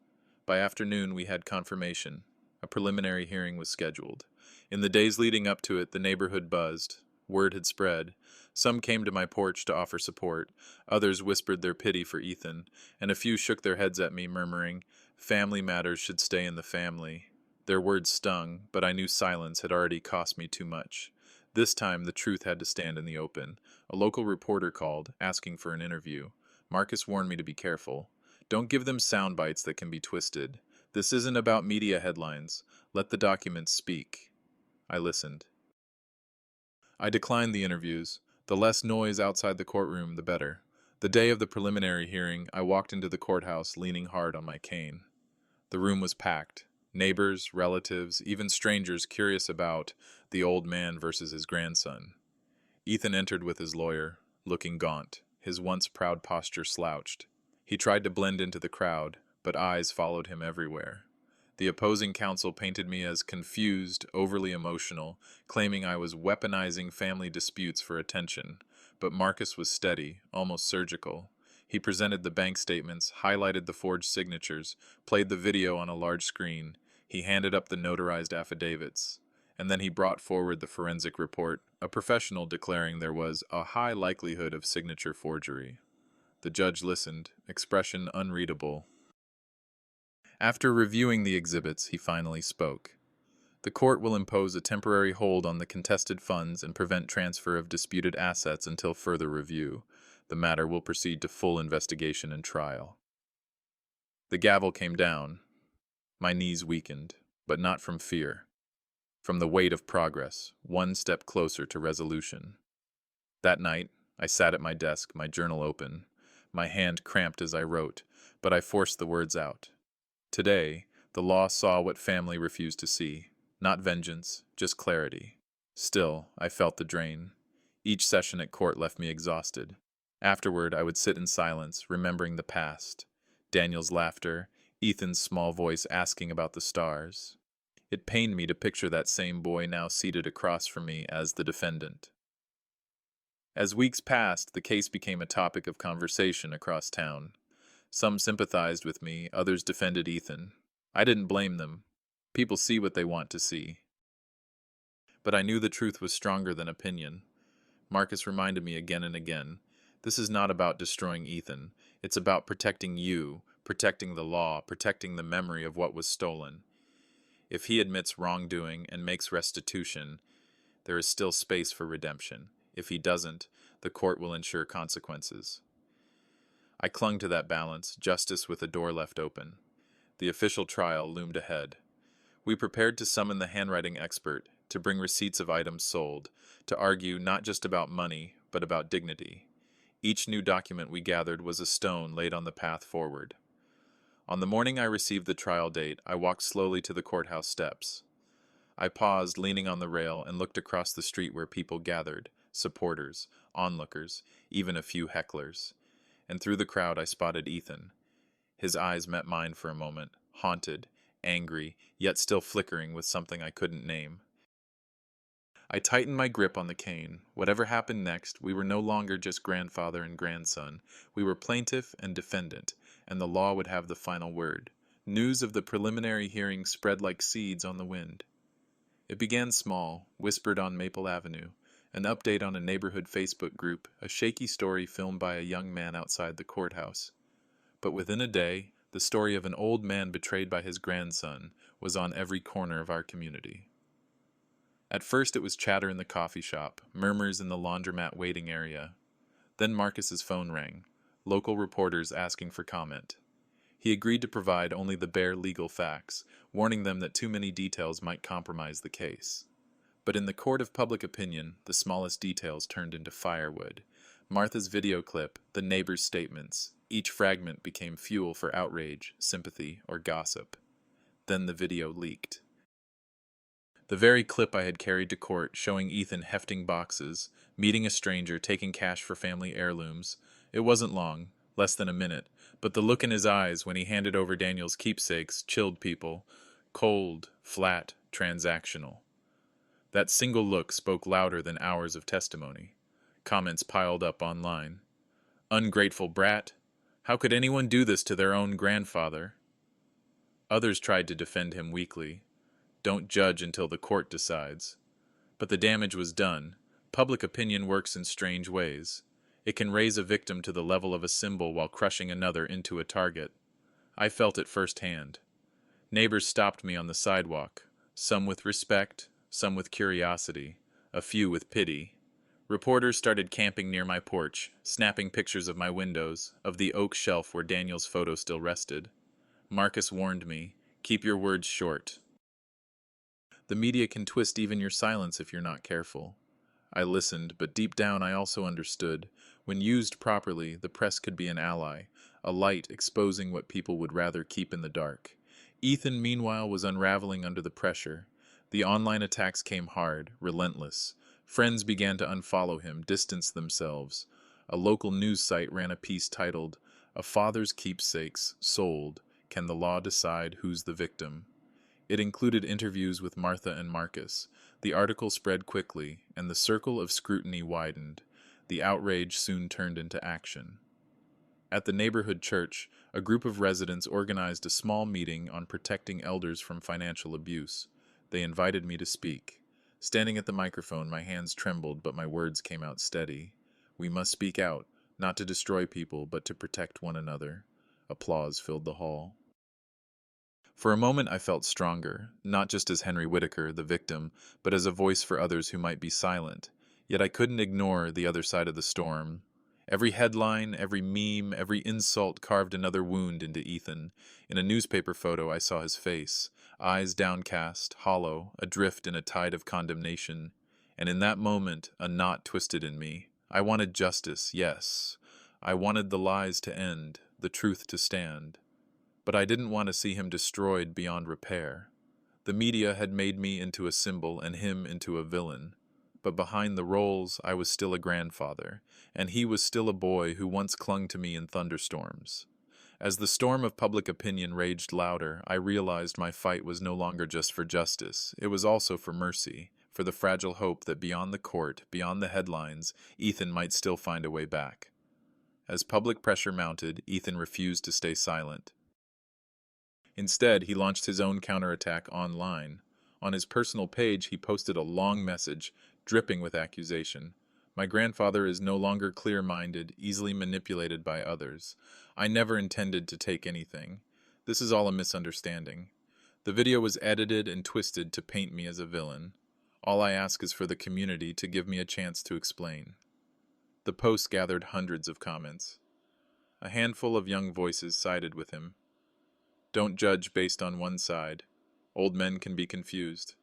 By afternoon, we had confirmation. A preliminary hearing was scheduled. In the days leading up to it, the neighborhood buzzed. Word had spread. Some came to my porch to offer support. Others whispered their pity for Ethan, and a few shook their heads at me, murmuring, "Family matters should stay in the family." Their words stung, but I knew silence had already cost me too much. This time, the truth had to stand in the open. A local reporter called, asking for an interview. Marcus warned me to be careful. "Don't give them sound bites that can be twisted. This isn't about media headlines. Let the documents speak." I listened. I declined the interviews. The less noise outside the courtroom, the better. The day of the preliminary hearing, I walked into the courthouse leaning hard on my cane. The room was packed. Neighbors, relatives, even strangers curious about the old man versus his grandson. Ethan entered with his lawyer, looking gaunt, his once proud posture slouched. He tried to blend into the crowd, but eyes followed him everywhere. The opposing counsel painted me as confused, overly emotional, claiming I was weaponizing family disputes for attention. But Marcus was steady, almost surgical. He presented the bank statements, highlighted the forged signatures, played the video on a large screen. He handed up the notarized affidavits. And then he brought forward the forensic report, a professional declaring there was a high likelihood of signature forgery. The judge listened, expression unreadable. After reviewing the exhibits, he finally spoke. "The court will impose a temporary hold on the contested funds and prevent transfer of disputed assets until further review. The matter will proceed to full investigation and trial." The gavel came down. My knees weakened, but not from fear. From the weight of progress, one step closer to resolution. That night, I sat at my desk, my journal open. My hand cramped as I wrote, but I forced the words out. Today, the law saw what family refused to see. Not vengeance, just clarity. Still, I felt the drain. Each session at court left me exhausted. Afterward, I would sit in silence, remembering the past. Daniel's laughter, Ethan's small voice asking about the stars. It pained me to picture that same boy now seated across from me as the defendant. As weeks passed, the case became a topic of conversation across town. Some sympathized with me, others defended Ethan. I didn't blame them. People see what they want to see. But I knew the truth was stronger than opinion. Marcus reminded me again and again, this is not about destroying Ethan. It's about protecting you, protecting the law, protecting the memory of what was stolen. If he admits wrongdoing and makes restitution, there is still space for redemption. If he doesn't, the court will ensure consequences. I clung to that balance, justice with the door left open. The official trial loomed ahead. We prepared to summon the handwriting expert, to bring receipts of items sold, to argue not just about money, but about dignity. Each new document we gathered was a stone laid on the path forward. On the morning I received the trial date, I walked slowly to the courthouse steps. I paused, leaning on the rail, and looked across the street where people gathered, supporters, onlookers, even a few hecklers. And through the crowd I spotted Ethan. His eyes met mine for a moment, haunted, angry, yet still flickering with something I couldn't name. I tightened my grip on the cane. Whatever happened next, we were no longer just grandfather and grandson. We were plaintiff and defendant, and the law would have the final word. News of the preliminary hearing spread like seeds on the wind. It began small, whispered on Maple Avenue, an update on a neighborhood Facebook group, a shaky story filmed by a young man outside the courthouse. But within a day, the story of an old man betrayed by his grandson was on every corner of our community. At first it was chatter in the coffee shop, murmurs in the laundromat waiting area. Then Marcus's phone rang, local reporters asking for comment. He agreed to provide only the bare legal facts, warning them that too many details might compromise the case. But in the court of public opinion, the smallest details turned into firewood. Martha's video clip, the neighbors' statements, each fragment became fuel for outrage, sympathy, or gossip. Then the video leaked. The very clip I had carried to court, showing Ethan hefting boxes, meeting a stranger, taking cash for family heirlooms. It wasn't long, less than a minute, but the look in his eyes when he handed over Daniel's keepsakes chilled people. Cold, flat, transactional. That single look spoke louder than hours of testimony. Comments piled up online. Ungrateful brat. How could anyone do this to their own grandfather? Others tried to defend him weakly. Don't judge until the court decides. But the damage was done. Public opinion works in strange ways. It can raise a victim to the level of a symbol while crushing another into a target. I felt it firsthand. Neighbors stopped me on the sidewalk, some with respect, some with curiosity, a few with pity. Reporters started camping near my porch, snapping pictures of my windows, of the oak shelf where Daniel's photo still rested. Marcus warned me, keep your words short. The media can twist even your silence if you're not careful. I listened, but deep down I also understood. When used properly, the press could be an ally, a light exposing what people would rather keep in the dark. Ethan, meanwhile, was unraveling under the pressure. The online attacks came hard, relentless. Friends began to unfollow him, distance themselves. A local news site ran a piece titled, "A Father's Keepsakes Sold. Can the Law Decide Who's the Victim?" It included interviews with Martha and Marcus. The article spread quickly, and the circle of scrutiny widened. The outrage soon turned into action. At the neighborhood church, a group of residents organized a small meeting on protecting elders from financial abuse. They invited me to speak. Standing at the microphone, my hands trembled, but my words came out steady. We must speak out, not to destroy people, but to protect one another. Applause filled the hall. For a moment I felt stronger, not just as Henry Whitaker, the victim, but as a voice for others who might be silent. Yet I couldn't ignore the other side of the storm. Every headline, every meme, every insult carved another wound into Ethan. In a newspaper photo I saw his face, eyes downcast, hollow, adrift in a tide of condemnation. And in that moment, a knot twisted in me. I wanted justice, yes. I wanted the lies to end, the truth to stand. But I didn't want to see him destroyed beyond repair. The media had made me into a symbol and him into a villain. But behind the roles, I was still a grandfather, and he was still a boy who once clung to me in thunderstorms. As the storm of public opinion raged louder, I realized my fight was no longer just for justice. It was also for mercy, for the fragile hope that beyond the court, beyond the headlines, Ethan might still find a way back. As public pressure mounted, Ethan refused to stay silent. Instead, he launched his own counterattack online. On his personal page, he posted a long message, dripping with accusation. My grandfather is no longer clear-minded, easily manipulated by others. I never intended to take anything. This is all a misunderstanding. The video was edited and twisted to paint me as a villain. All I ask is for the community to give me a chance to explain. The post gathered hundreds of comments. A handful of young voices sided with him. Don't judge based on one side. Old men can be confused.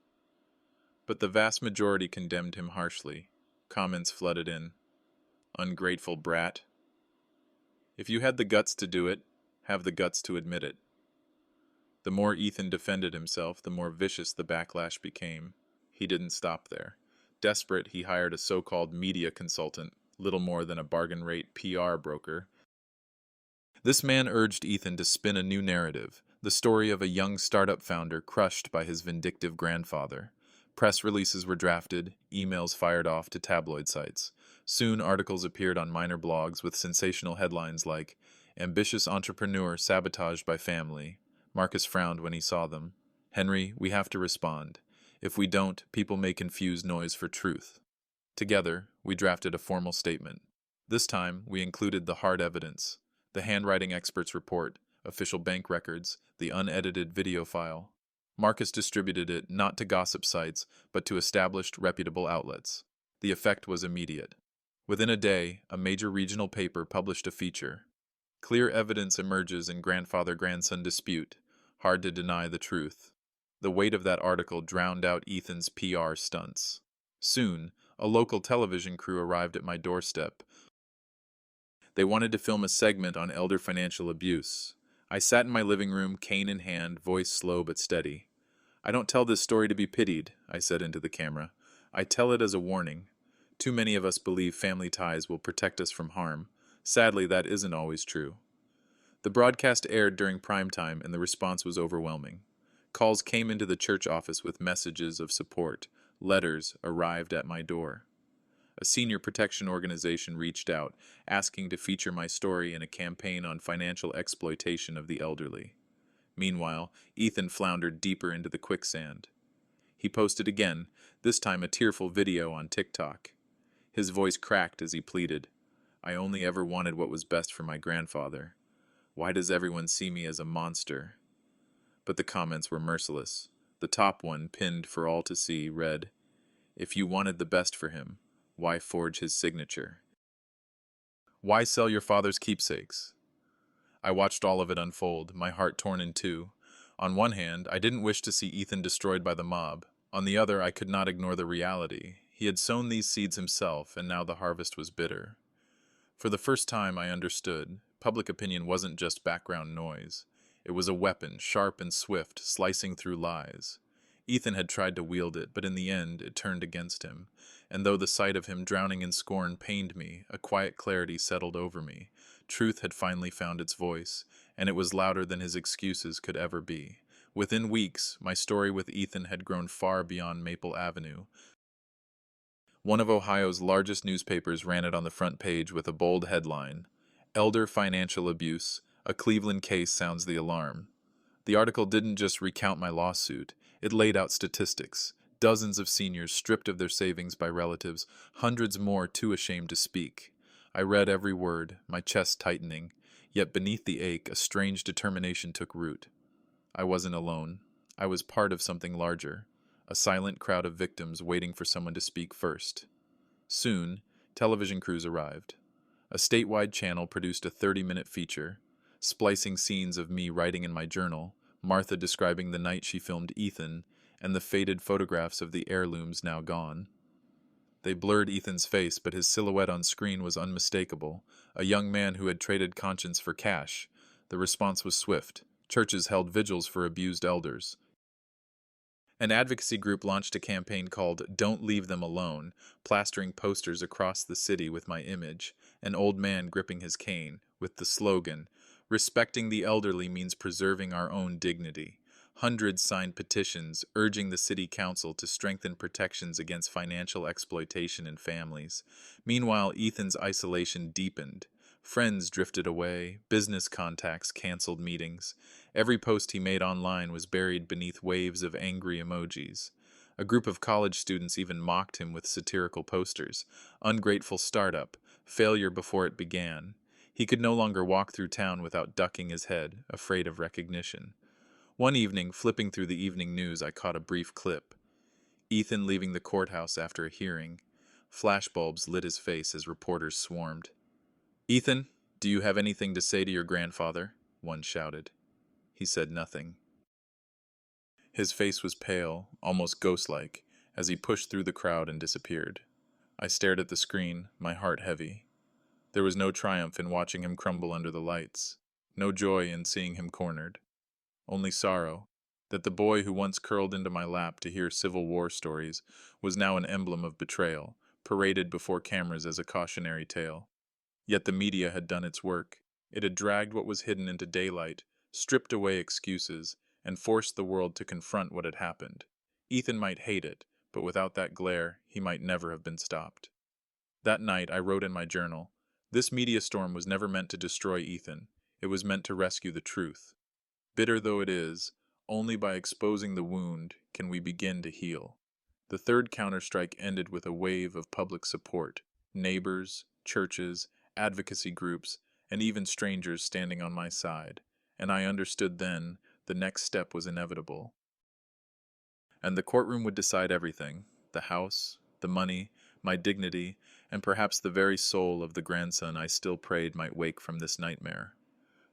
But the vast majority condemned him harshly. Comments flooded in. Ungrateful brat. If you had the guts to do it, have the guts to admit it. The more Ethan defended himself, the more vicious the backlash became. He didn't stop there. Desperate, he hired a so-called media consultant, little more than a bargain rate PR broker. This man urged Ethan to spin a new narrative, the story of a young startup founder crushed by his vindictive grandfather. Press releases were drafted, emails fired off to tabloid sites. Soon, articles appeared on minor blogs with sensational headlines like, "Ambitious entrepreneur sabotaged by family." Marcus frowned when he saw them. "Henry, we have to respond. If we don't, people may confuse noise for truth." Together, we drafted a formal statement. This time, we included the hard evidence: the handwriting expert's report, official bank records, the unedited video file. Marcus distributed it not to gossip sites, but to established, reputable outlets. The effect was immediate. Within a day, a major regional paper published a feature. Clear evidence emerges in grandfather-grandson dispute. Hard to deny the truth. The weight of that article drowned out Ethan's PR stunts. Soon, a local television crew arrived at my doorstep. They wanted to film a segment on elder financial abuse. I sat in my living room, cane in hand, voice slow but steady. "I don't tell this story to be pitied," I said into the camera. "I tell it as a warning. Too many of us believe family ties will protect us from harm. Sadly, that isn't always true." The broadcast aired during prime time, and the response was overwhelming. Calls came into the church office with messages of support. Letters arrived at my door. A senior protection organization reached out, asking to feature my story in a campaign on financial exploitation of the elderly. Meanwhile, Ethan floundered deeper into the quicksand. He posted again, this time a tearful video on TikTok. His voice cracked as he pleaded, "I only ever wanted what was best for my grandfather. Why does everyone see me as a monster?" But the comments were merciless. The top one, pinned for all to see, read, "If you wanted the best for him, why forge his signature? Why sell your father's keepsakes?" I watched all of it unfold, my heart torn in two. On one hand, I didn't wish to see Ethan destroyed by the mob. On the other, I could not ignore the reality. He had sown these seeds himself, and now the harvest was bitter. For the first time, I understood. Public opinion wasn't just background noise. It was a weapon, sharp and swift, slicing through lies. Ethan had tried to wield it, but in the end, it turned against him. And though the sight of him drowning in scorn pained me, a quiet clarity settled over me. Truth had finally found its voice, and it was louder than his excuses could ever be. Within weeks, my story with Ethan had grown far beyond Maple Avenue. One of Ohio's largest newspapers ran it on the front page with a bold headline, "Elder Financial Abuse, a Cleveland Case Sounds the Alarm." The article didn't just recount my lawsuit, it laid out statistics. Dozens of seniors stripped of their savings by relatives, hundreds more too ashamed to speak. I read every word, my chest tightening, yet beneath the ache, a strange determination took root. I wasn't alone. I was part of something larger, a silent crowd of victims waiting for someone to speak first. Soon, television crews arrived. A statewide channel produced a 30-minute feature, splicing scenes of me writing in my journal, Martha describing the night she filmed Ethan, and the faded photographs of the heirlooms now gone. They blurred Ethan's face, but his silhouette on screen was unmistakable, a young man who had traded conscience for cash. The response was swift. Churches held vigils for abused elders. An advocacy group launched a campaign called "Don't Leave Them Alone," plastering posters across the city with my image, an old man gripping his cane, with the slogan, "Respecting the elderly means preserving our own dignity." Hundreds signed petitions urging the city council to strengthen protections against financial exploitation in families. Meanwhile, Ethan's isolation deepened. Friends drifted away, business contacts canceled meetings. Every post he made online was buried beneath waves of angry emojis. A group of college students even mocked him with satirical posters. Ungrateful startup, failure before it began. He could no longer walk through town without ducking his head, afraid of recognition. One evening, flipping through the evening news, I caught a brief clip. Ethan leaving the courthouse after a hearing. Flashbulbs lit his face as reporters swarmed. "Ethan, do you have anything to say to your grandfather?" one shouted. He said nothing. His face was pale, almost ghost-like, as he pushed through the crowd and disappeared. I stared at the screen, my heart heavy. There was no triumph in watching him crumble under the lights, no joy in seeing him cornered. Only sorrow, that the boy who once curled into my lap to hear Civil War stories was now an emblem of betrayal, paraded before cameras as a cautionary tale. Yet the media had done its work. It had dragged what was hidden into daylight, stripped away excuses, and forced the world to confront what had happened. Ethan might hate it, but without that glare, he might never have been stopped. That night, I wrote in my journal, "This media storm was never meant to destroy Ethan. It was meant to rescue the truth. Bitter though it is, only by exposing the wound can we begin to heal." The third counterstrike ended with a wave of public support. Neighbors, churches, advocacy groups, and even strangers standing on my side. And I understood then the next step was inevitable. And the courtroom would decide everything: the house, the money, my dignity, and perhaps the very soul of the grandson I still prayed might wake from this nightmare.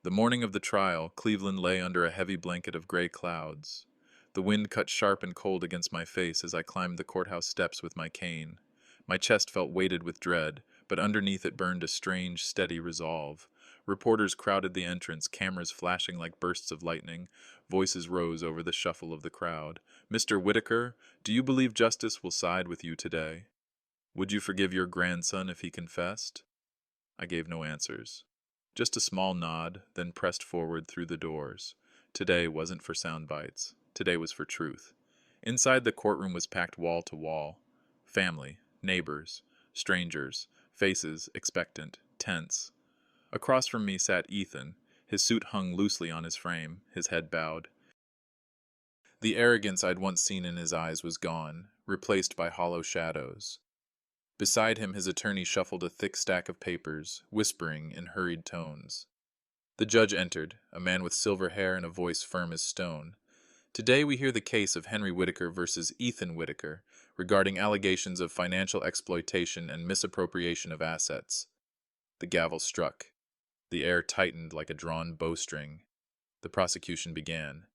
The morning of the trial, Cleveland lay under a heavy blanket of gray clouds. The wind cut sharp and cold against my face as I climbed the courthouse steps with my cane. My chest felt weighted with dread, but underneath it burned a strange, steady resolve. Reporters crowded the entrance, cameras flashing like bursts of lightning. Voices rose over the shuffle of the crowd. "Mr. Whitaker, do you believe justice will side with you today? Would you forgive your grandson if he confessed?" I gave no answers. Just a small nod, then pressed forward through the doors. Today wasn't for sound bites. Today was for truth. Inside, the courtroom was packed wall to wall. Family, neighbors, strangers, faces expectant, tense. Across from me sat Ethan. His suit hung loosely on his frame, his head bowed. The arrogance I'd once seen in his eyes was gone, replaced by hollow shadows. Beside him, his attorney shuffled a thick stack of papers, whispering in hurried tones. The judge entered, a man with silver hair and a voice firm as stone. "Today we hear the case of Henry Whitaker versus Ethan Whitaker regarding allegations of financial exploitation and misappropriation of assets." The gavel struck. The air tightened like a drawn bowstring. The prosecution began.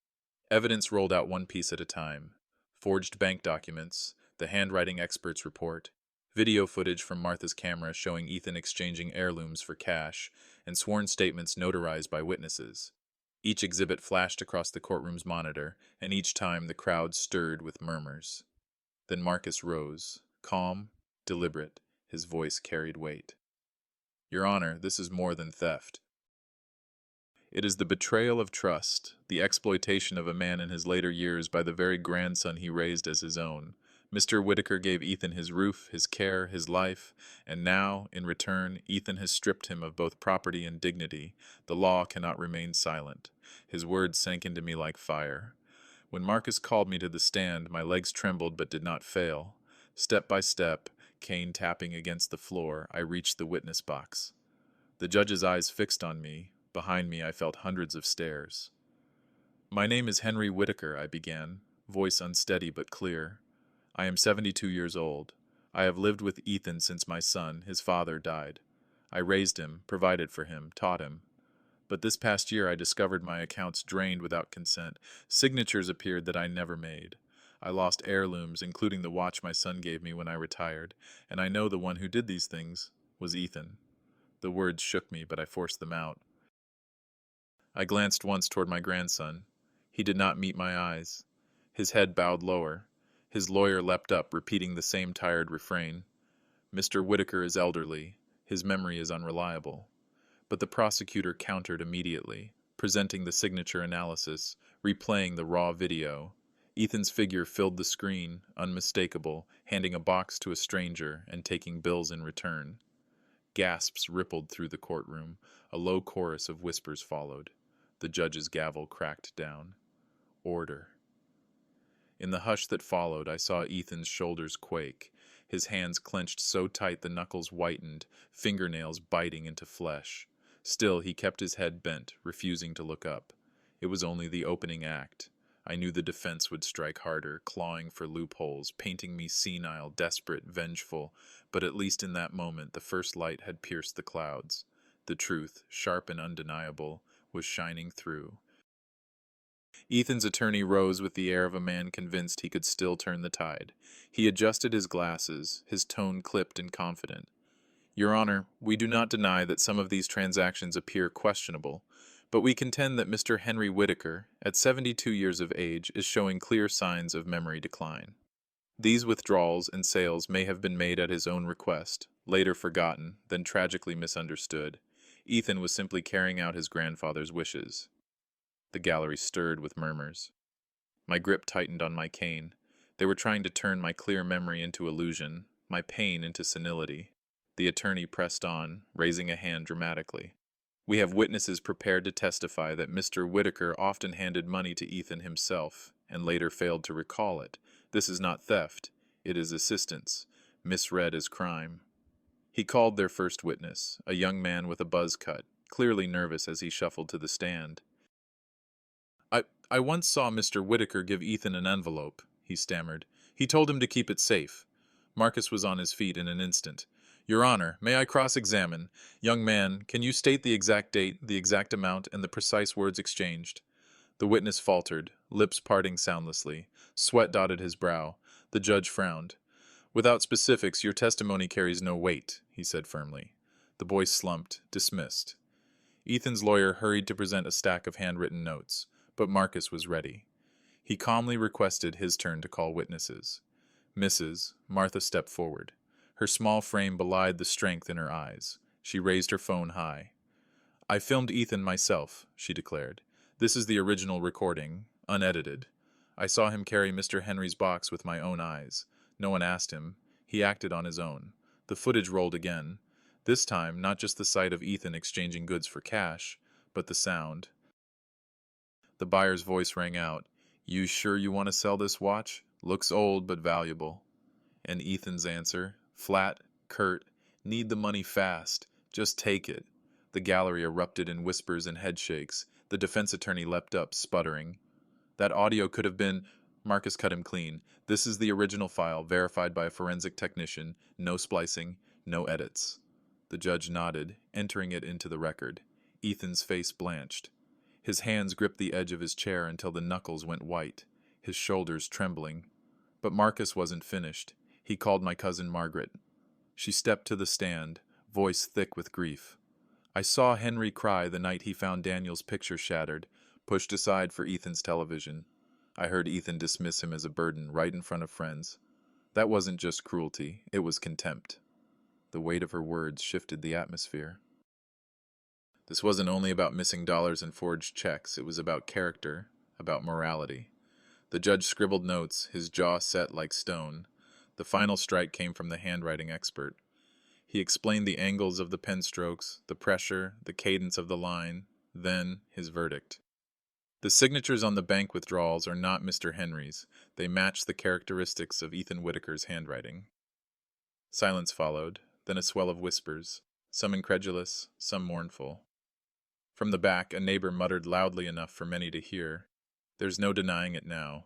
Evidence rolled out one piece at a time. Forged bank documents, the handwriting expert's report, video footage from Martha's camera showing Ethan exchanging heirlooms for cash, and sworn statements notarized by witnesses. Each exhibit flashed across the courtroom's monitor, and each time the crowd stirred with murmurs. Then Marcus rose, calm, deliberate, his voice carried weight. "Your Honor, this is more than theft. It is the betrayal of trust, the exploitation of a man in his later years by the very grandson he raised as his own. Mr. Whitaker gave Ethan his roof, his care, his life, and now, in return, Ethan has stripped him of both property and dignity. The law cannot remain silent." His words sank into me like fire. When Marcus called me to the stand, my legs trembled but did not fail. Step by step, cane tapping against the floor, I reached the witness box. The judge's eyes fixed on me. Behind me, I felt hundreds of stares. "My name is Henry Whitaker," I began, voice unsteady but clear. "I am 72 years old. I have lived with Ethan since my son, his father, died. I raised him, provided for him, taught him. But this past year I discovered my accounts drained without consent. Signatures appeared that I never made. I lost heirlooms, including the watch my son gave me when I retired, and I know the one who did these things was Ethan." The words shook me, but I forced them out. I glanced once toward my grandson. He did not meet my eyes. His head bowed lower. His lawyer leapt up, repeating the same tired refrain. "Mr. Whitaker is elderly. His memory is unreliable." But the prosecutor countered immediately, presenting the signature analysis, replaying the raw video. Ethan's figure filled the screen, unmistakable, handing a box to a stranger and taking bills in return. Gasps rippled through the courtroom. A low chorus of whispers followed. The judge's gavel cracked down. Order. In the hush that followed, I saw Ethan's shoulders quake, his hands clenched so tight the knuckles whitened, fingernails biting into flesh. Still, he kept his head bent, refusing to look up. It was only the opening act. I knew the defense would strike harder, clawing for loopholes, painting me senile, desperate, vengeful, but at least in that moment the first light had pierced the clouds. The truth, sharp and undeniable, was shining through. Ethan's attorney rose with the air of a man convinced he could still turn the tide. He adjusted his glasses, his tone clipped and confident. Your Honor, we do not deny that some of these transactions appear questionable, but we contend that Mr. Henry Whitaker, at 72 years of age, is showing clear signs of memory decline. These withdrawals and sales may have been made at his own request, later forgotten, then tragically misunderstood. Ethan was simply carrying out his grandfather's wishes. The gallery stirred with murmurs. My grip tightened on my cane. They were trying to turn my clear memory into illusion, my pain into senility. The attorney pressed on, raising a hand dramatically. We have witnesses prepared to testify that Mr. Whitaker often handed money to Ethan himself, and later failed to recall it. This is not theft. It is assistance, misread as crime. He called their first witness, a young man with a buzz cut, clearly nervous as he shuffled to the stand. I once saw Mr. Whitaker give Ethan an envelope, he stammered. He told him to keep it safe. Marcus was on his feet in an instant. Your Honor, may I cross-examine? Young man, can you state the exact date, the exact amount, and the precise words exchanged? The witness faltered, lips parting soundlessly. Sweat dotted his brow. The judge frowned. Without specifics, your testimony carries no weight, he said firmly. The boy slumped, dismissed. Ethan's lawyer hurried to present a stack of handwritten notes, but Marcus was ready. He calmly requested his turn to call witnesses. Martha stepped forward. Her small frame belied the strength in her eyes. She raised her phone high. I filmed Ethan myself, she declared. This is the original recording, unedited. I saw him carry Mr. Henry's box with my own eyes. No one asked him. He acted on his own. The footage rolled again. This time, not just the sight of Ethan exchanging goods for cash, but the sound. The buyer's voice rang out. You sure you want to sell this watch? Looks old but valuable. And Ethan's answer, flat, curt, need the money fast. Just take it. The gallery erupted in whispers and headshakes. The defense attorney leapt up, sputtering. That audio could have been... Marcus cut him clean. This is the original file, verified by a forensic technician. No splicing, no edits. The judge nodded, entering it into the record. Ethan's face blanched. His hands gripped the edge of his chair until the knuckles went white, his shoulders trembling. But Marcus wasn't finished. He called my cousin Margaret. She stepped to the stand, voice thick with grief. I saw Henry cry the night he found Daniel's picture shattered, pushed aside for Ethan's television. I heard Ethan dismiss him as a burden right in front of friends. That wasn't just cruelty, it was contempt. The weight of her words shifted the atmosphere. This wasn't only about missing dollars and forged checks, it was about character, about morality. The judge scribbled notes, his jaw set like stone. The final strike came from the handwriting expert. He explained the angles of the pen strokes, the pressure, the cadence of the line, then his verdict. The signatures on the bank withdrawals are not Mr. Henry's. They match the characteristics of Ethan Whitaker's handwriting. Silence followed, then a swell of whispers, some incredulous, some mournful. From the back, a neighbor muttered loudly enough for many to hear. There's no denying it now.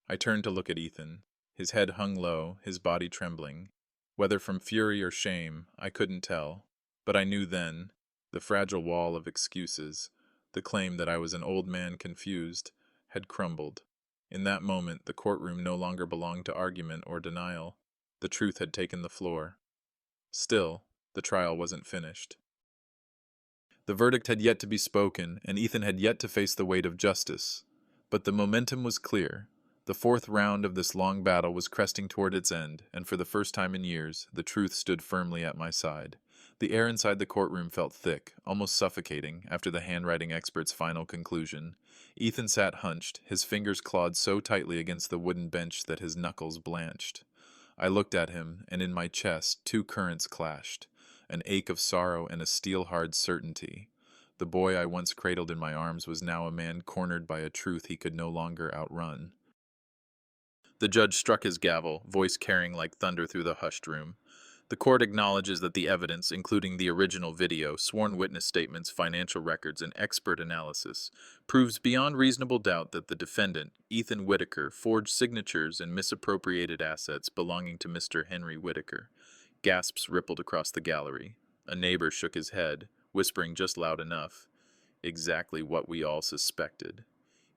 I turned to look at Ethan. His head hung low, his body trembling. Whether from fury or shame, I couldn't tell. But I knew then, the fragile wall of excuses, the claim that I was an old man confused, had crumbled. In that moment, the courtroom no longer belonged to argument or denial. The truth had taken the floor. Still, the trial wasn't finished. The verdict had yet to be spoken, and Ethan had yet to face the weight of justice. But the momentum was clear. The fourth round of this long battle was cresting toward its end, and for the first time in years, the truth stood firmly at my side. The air inside the courtroom felt thick, almost suffocating, after the handwriting expert's final conclusion. Ethan sat hunched, his fingers clawed so tightly against the wooden bench that his knuckles blanched. I looked at him, and in my chest, two currents clashed. an ache of sorrow and a steel-hard certainty. The boy I once cradled in my arms was now a man cornered by a truth he could no longer outrun. The judge struck his gavel, voice carrying like thunder through the hushed room. The court acknowledges that the evidence, including the original video, sworn witness statements, financial records, and expert analysis, proves beyond reasonable doubt that the defendant, Ethan Whitaker, forged signatures and misappropriated assets belonging to Mr. Henry Whitaker. Gasps rippled across the gallery. A neighbor shook his head, whispering just loud enough, "Exactly what we all suspected."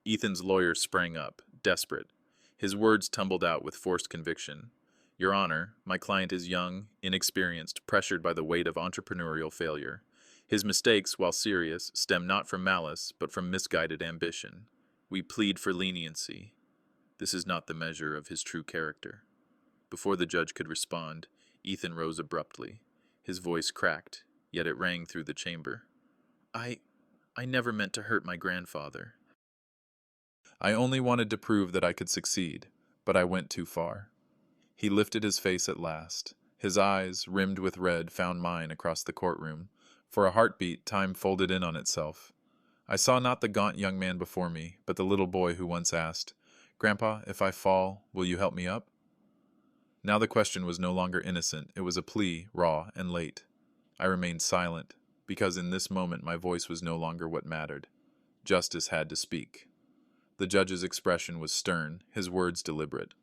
Ethan's lawyer sprang up, desperate. His words tumbled out with forced conviction. "Your Honor, my client is young, inexperienced, pressured by the weight of entrepreneurial failure. His mistakes, while serious, stem not from malice, but from misguided ambition. We plead for leniency. This is not the measure of his true character." Before the judge could respond, Ethan rose abruptly. His voice cracked, yet it rang through the chamber. I never meant to hurt my grandfather. I only wanted to prove that I could succeed, but I went too far. He lifted his face at last. His eyes, rimmed with red, found mine across the courtroom. For a heartbeat, time folded in on itself. I saw not the gaunt young man before me, but the little boy who once asked, "Grandpa, if I fall, will you help me up?" Now the question was no longer innocent. It was a plea, raw and late. I remained silent, because in this moment my voice was no longer what mattered. Justice had to speak. The judge's expression was stern, his words deliberate.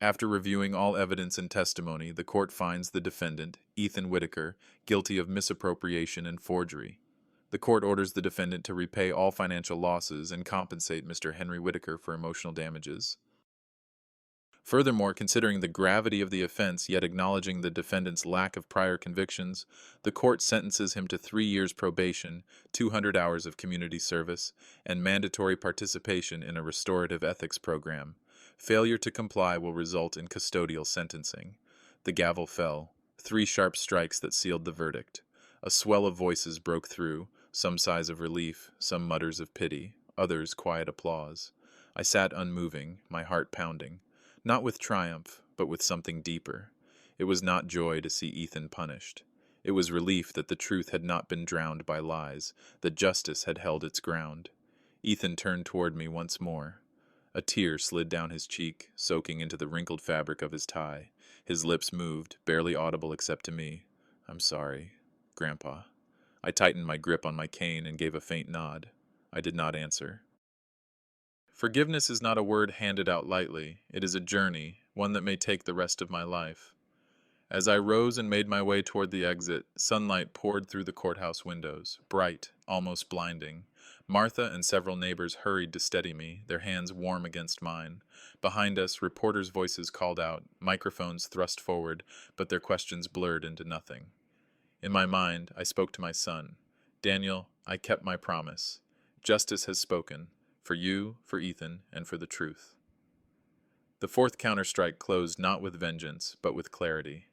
After reviewing all evidence and testimony, the court finds the defendant, Ethan Whitaker, guilty of misappropriation and forgery. The court orders the defendant to repay all financial losses and compensate Mr. Henry Whitaker for emotional damages. Furthermore, considering the gravity of the offense, yet acknowledging the defendant's lack of prior convictions, the court sentences him to 3 years probation, 200 hours of community service, and mandatory participation in a restorative ethics program. Failure to comply will result in custodial sentencing. The gavel fell, 3 sharp strikes that sealed the verdict. A swell of voices broke through, some sighs of relief, some mutters of pity, others quiet applause. I sat unmoving, my heart pounding. Not with triumph, but with something deeper. It was not joy to see Ethan punished. It was relief that the truth had not been drowned by lies, that justice had held its ground. Ethan turned toward me once more. A tear slid down his cheek, soaking into the wrinkled fabric of his tie. His lips moved, barely audible except to me. "I'm sorry, Grandpa." I tightened my grip on my cane and gave a faint nod. I did not answer. Forgiveness is not a word handed out lightly. It is a journey, one that may take the rest of my life. As I rose and made my way toward the exit, sunlight poured through the courthouse windows, bright, almost blinding. Martha and several neighbors hurried to steady me, their hands warm against mine. Behind us, reporters' voices called out, microphones thrust forward, but their questions blurred into nothing. In my mind, I spoke to my son. "Daniel, I kept my promise. Justice has spoken. For you, for Ethan, and for the truth." The fourth counterstrike closed not with vengeance, but with clarity.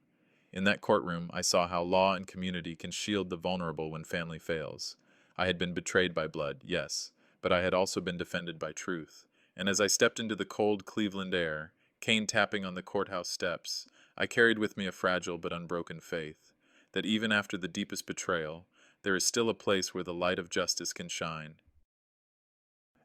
In that courtroom, I saw how law and community can shield the vulnerable when family fails. I had been betrayed by blood, yes, but I had also been defended by truth. And as I stepped into the cold Cleveland air, cane tapping on the courthouse steps, I carried with me a fragile but unbroken faith, that even after the deepest betrayal, there is still a place where the light of justice can shine.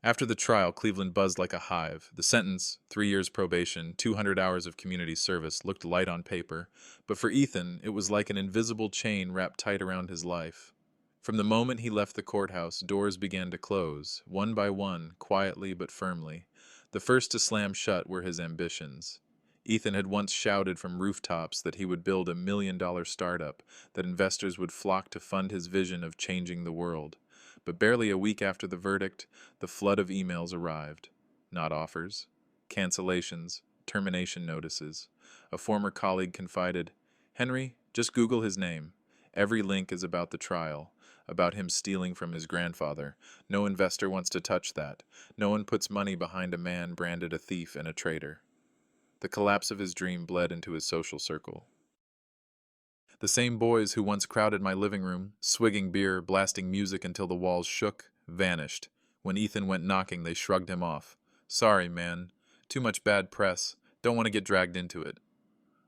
After the trial, Cleveland buzzed like a hive. The sentence, 3 years probation, 200 hours of community service, looked light on paper, but for Ethan, it was like an invisible chain wrapped tight around his life. From the moment he left the courthouse, doors began to close, one by one, quietly but firmly. The first to slam shut were his ambitions. Ethan had once shouted from rooftops that he would build $1 million startup, that investors would flock to fund his vision of changing the world. But barely a week after the verdict, the flood of emails arrived. Not offers, cancellations, termination notices. A former colleague confided, "Henry, just Google his name. Every link is about the trial, about him stealing from his grandfather. No investor wants to touch that. No one puts money behind a man branded a thief and a traitor." The collapse of his dream bled into his social circle. The same boys who once crowded my living room, swigging beer, blasting music until the walls shook, vanished. When Ethan went knocking, they shrugged him off. "Sorry, man. Too much bad press. Don't want to get dragged into it."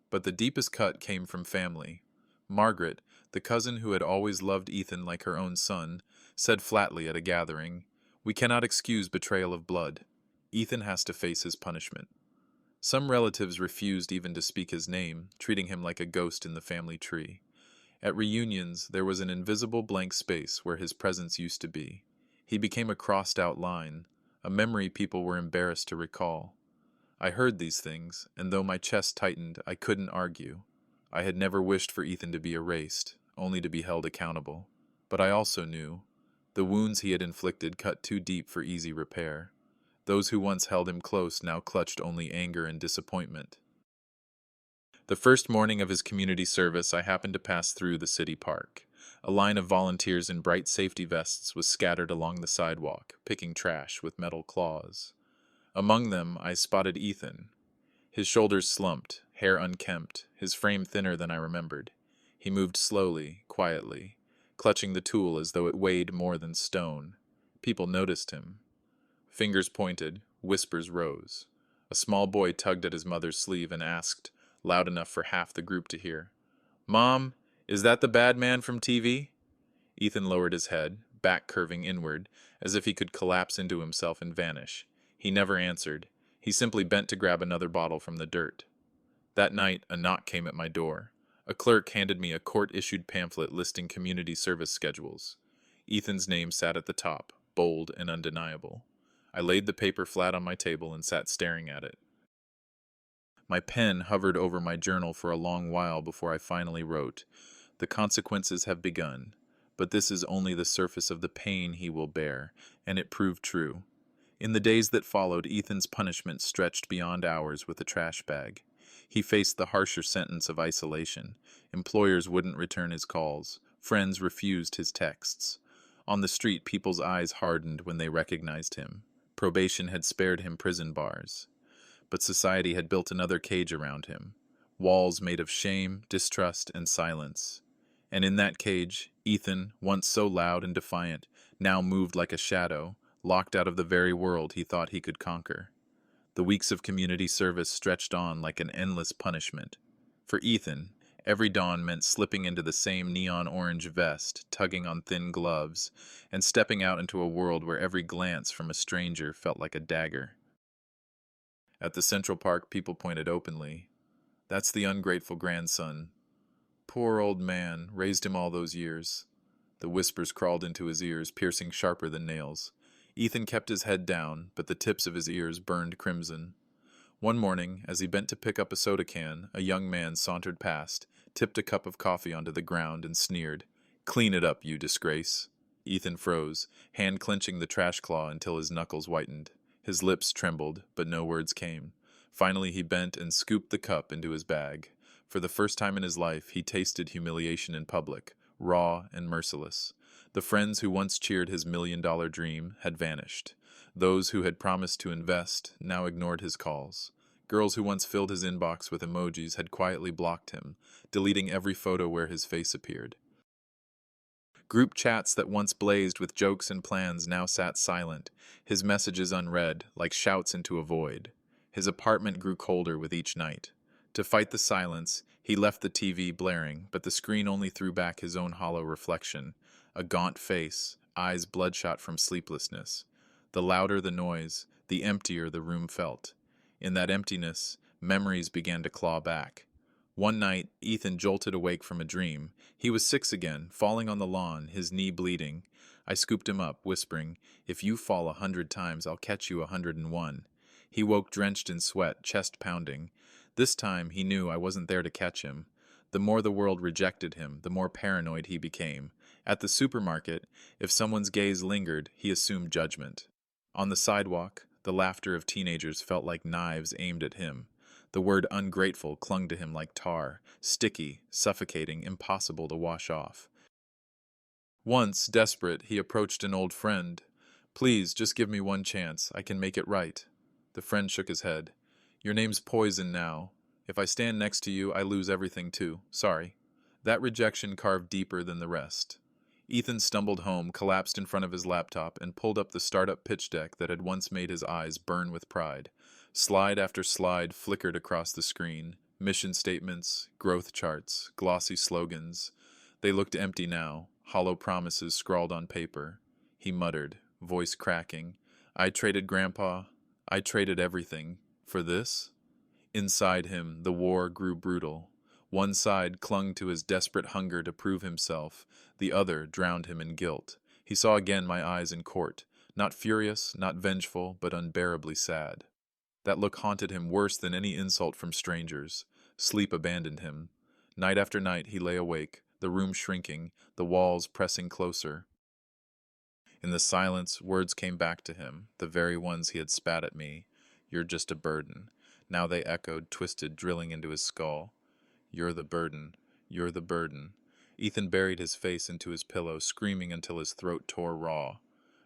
But the deepest cut came from family. Margaret, The cousin who had always loved Ethan like her own son said flatly at a gathering, "We cannot excuse betrayal of blood. Ethan has to face his punishment." Some relatives refused even to speak his name, treating him like a ghost in the family tree. At reunions, there was an invisible blank space where his presence used to be. He became a crossed out line, a memory people were embarrassed to recall. I heard these things, and though my chest tightened, I couldn't argue. I had never wished for Ethan to be erased, only to be held accountable. But I also knew the wounds he had inflicted cut too deep for easy repair. Those who once held him close now clutched only anger and disappointment. The first morning of his community service, I happened to pass through the city park. A line of volunteers in bright safety vests was scattered along the sidewalk, picking trash with metal claws. Among them, I spotted Ethan. His shoulders slumped, hair unkempt, his frame thinner than I remembered. He moved slowly, quietly, clutching the tool as though it weighed more than stone. People noticed him. Fingers pointed, whispers rose. A small boy tugged at his mother's sleeve and asked, loud enough for half the group to hear, "Mom, is that the bad man from TV?" Ethan lowered his head, back curving inward, as if he could collapse into himself and vanish. He never answered. He simply bent to grab another bottle from the dirt. That night, a knock came at my door. A clerk handed me a court-issued pamphlet listing community service schedules. Ethan's name sat at the top, bold and undeniable. I laid the paper flat on my table and sat staring at it. My pen hovered over my journal for a long while before I finally wrote, "The consequences have begun, but this is only the surface of the pain he will bear," and it proved true. In the days that followed, Ethan's punishment stretched beyond hours with a trash bag. He faced the harsher sentence of isolation. Employers wouldn't return his calls. Friends refused his texts. On the street, people's eyes hardened when they recognized him. Probation had spared him prison bars. But society had built another cage around him. Walls made of shame, distrust, and silence. And in that cage, Ethan, once so loud and defiant, now moved like a shadow, locked out of the very world he thought he could conquer. The weeks of community service stretched on like an endless punishment. For Ethan, every dawn meant slipping into the same neon orange vest, tugging on thin gloves, and stepping out into a world where every glance from a stranger felt like a dagger. At the Central Park, people pointed openly. "That's the ungrateful grandson. Poor old man, raised him all those years." The whispers crawled into his ears, piercing sharper than nails. Ethan kept his head down, but the tips of his ears burned crimson. One morning, as he bent to pick up a soda can, a young man sauntered past, tipped a cup of coffee onto the ground, and sneered, "Clean it up, you disgrace." Ethan froze, hand clenching the trash claw until his knuckles whitened. His lips trembled, but no words came. Finally, he bent and scooped the cup into his bag. For the first time in his life, he tasted humiliation in public, raw and merciless. The friends who once cheered his $1 million dream had vanished. Those who had promised to invest now ignored his calls. Girls who once filled his inbox with emojis had quietly blocked him, deleting every photo where his face appeared. Group chats that once blazed with jokes and plans now sat silent, his messages unread, like shouts into a void. His apartment grew colder with each night. To fight the silence, he left the TV blaring, but the screen only threw back his own hollow reflection, a gaunt face, eyes bloodshot from sleeplessness. The louder the noise, the emptier the room felt. In that emptiness, memories began to claw back. One night, Ethan jolted awake from a dream. He was 6 again, falling on the lawn, his knee bleeding. I scooped him up, whispering, "If you fall 100 times, I'll catch you 101." He woke drenched in sweat, chest pounding. This time, he knew I wasn't there to catch him. The more the world rejected him, the more paranoid he became. At the supermarket, if someone's gaze lingered, he assumed judgment. On the sidewalk, the laughter of teenagers felt like knives aimed at him. The word ungrateful clung to him like tar, sticky, suffocating, impossible to wash off. Once, desperate, he approached an old friend. "Please, just give me one chance. I can make it right." The friend shook his head. "Your name's poison now. If I stand next to you, I lose everything too. Sorry." That rejection carved deeper than the rest. Ethan stumbled home, collapsed in front of his laptop, and pulled up the startup pitch deck that had once made his eyes burn with pride. Slide after slide flickered across the screen. Mission statements, growth charts, glossy slogans. They looked empty now, hollow promises scrawled on paper. He muttered, voice cracking, I traded Grandpa, I traded everything. For this? Inside him, the war grew brutal. One side clung to his desperate hunger to prove himself, the other drowned him in guilt. He saw again my eyes in court, not furious, not vengeful, but unbearably sad. That look haunted him worse than any insult from strangers. Sleep abandoned him. Night after night he lay awake, the room shrinking, the walls pressing closer. In the silence, words came back to him, the very ones he had spat at me. You're just a burden. Now they echoed, twisted, drilling into his skull. You're the burden. You're the burden. Ethan buried his face into his pillow, screaming until his throat tore raw.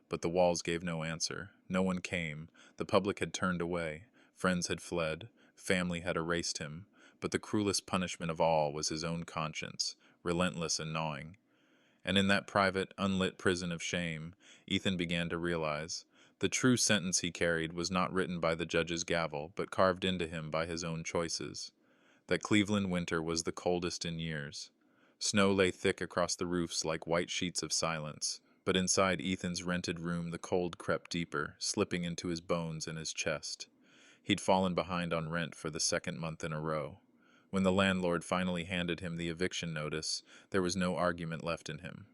But the walls gave no answer. No one came. The public had turned away. Friends had fled. Family had erased him. But the cruelest punishment of all was his own conscience, relentless and gnawing. And in that private, unlit prison of shame, Ethan began to realize the true sentence he carried was not written by the judge's gavel, but carved into him by his own choices. That Cleveland winter was the coldest in years. Snow lay thick across the roofs like white sheets of silence, but inside Ethan's rented room the cold crept deeper, slipping into his bones and his chest. He'd fallen behind on rent for the second month in a row. When the landlord finally handed him the eviction notice, there was no argument left in him.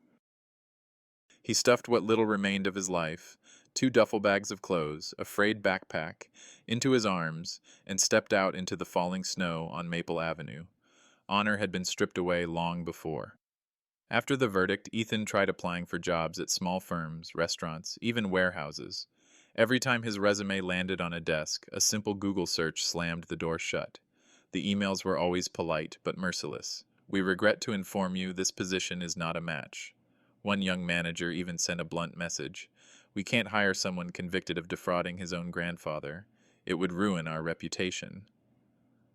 He stuffed what little remained of his life, 2 duffel bags of clothes, a frayed backpack, into his arms, and stepped out into the falling snow on Maple Avenue. Honor had been stripped away long before. After the verdict, Ethan tried applying for jobs at small firms, restaurants, even warehouses. Every time his resume landed on a desk, a simple Google search slammed the door shut. The emails were always polite but merciless. We regret to inform you this position is not a match. One young manager even sent a blunt message. We can't hire someone convicted of defrauding his own grandfather. It would ruin our reputation.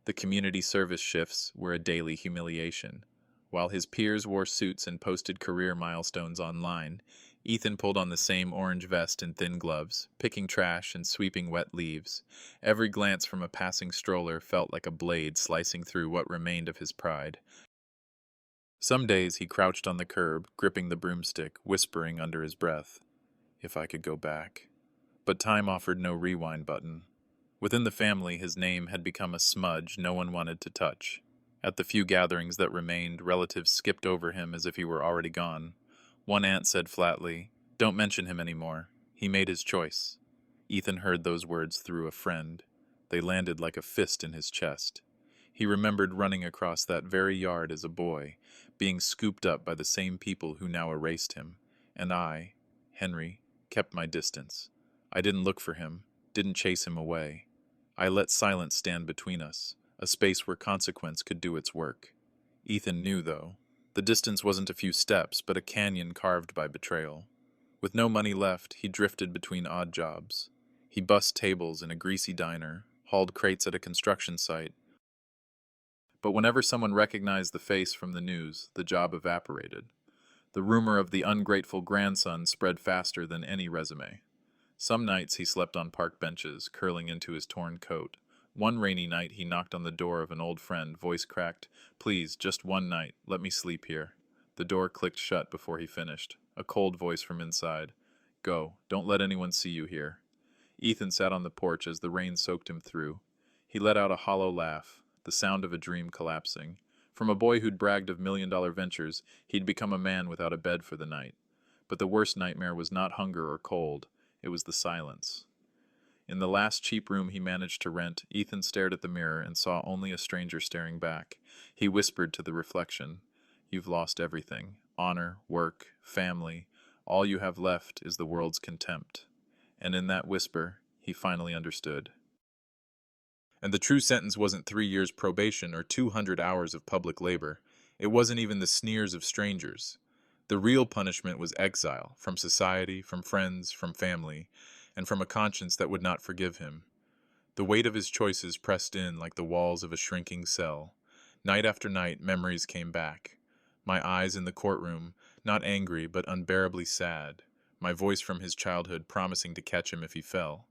The community service shifts were a daily humiliation. While his peers wore suits and posted career milestones online, Ethan pulled on the same orange vest and thin gloves, picking trash and sweeping wet leaves. Every glance from a passing stroller felt like a blade slicing through what remained of his pride. Some days he crouched on the curb, gripping the broomstick, whispering under his breath, "If I could go back." But time offered no rewind button. Within the family, his name had become a smudge no one wanted to touch. At the few gatherings that remained, relatives skipped over him as if he were already gone. One aunt said flatly, "Don't mention him anymore. He made his choice." Ethan heard those words through a friend. They landed like a fist in his chest. He remembered running across that very yard as a boy, being scooped up by the same people who now erased him. And I, Henry, kept my distance. I didn't look for him, didn't chase him away. I let silence stand between us, a space where consequence could do its work. Ethan knew, though. The distance wasn't a few steps, but a canyon carved by betrayal. With no money left, he drifted between odd jobs. He bussed tables in a greasy diner, hauled crates at a construction site. But whenever someone recognized the face from the news, the job evaporated. The rumor of the ungrateful grandson spread faster than any resume. Some nights he slept on park benches, curling into his torn coat. One rainy night he knocked on the door of an old friend, voice cracked, "Please, just one night, let me sleep here." The door clicked shut before he finished. A cold voice from inside, "Go, don't let anyone see you here." Ethan sat on the porch as the rain soaked him through. He let out a hollow laugh, the sound of a dream collapsing. From a boy who'd bragged of million-dollar ventures, he'd become a man without a bed for the night. But the worst nightmare was not hunger or cold. It was the silence. In the last cheap room he managed to rent, Ethan stared at the mirror and saw only a stranger staring back. He whispered to the reflection, "You've lost everything. Honor, work, family. All you have left is the world's contempt." And in that whisper, he finally understood. And the true sentence wasn't 3 years probation or 200 hours of public labor. It wasn't even the sneers of strangers. The real punishment was exile, from society, from friends, from family, and from a conscience that would not forgive him. The weight of his choices pressed in like the walls of a shrinking cell. Night after night, memories came back. My eyes in the courtroom, not angry but unbearably sad. My voice from his childhood promising to catch him if he fell.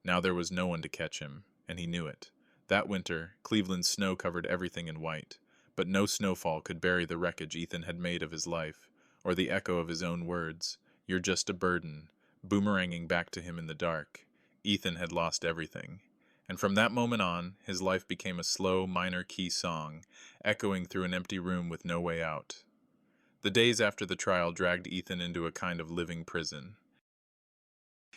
Now there was no one to catch him, and he knew it. That winter, Cleveland's snow covered everything in white. But no snowfall could bury the wreckage Ethan had made of his life, or the echo of his own words, "You're just a burden," boomeranging back to him in the dark. Ethan had lost everything. And from that moment on, his life became a slow, minor key song, echoing through an empty room with no way out. The days after the trial dragged Ethan into a kind of living prison.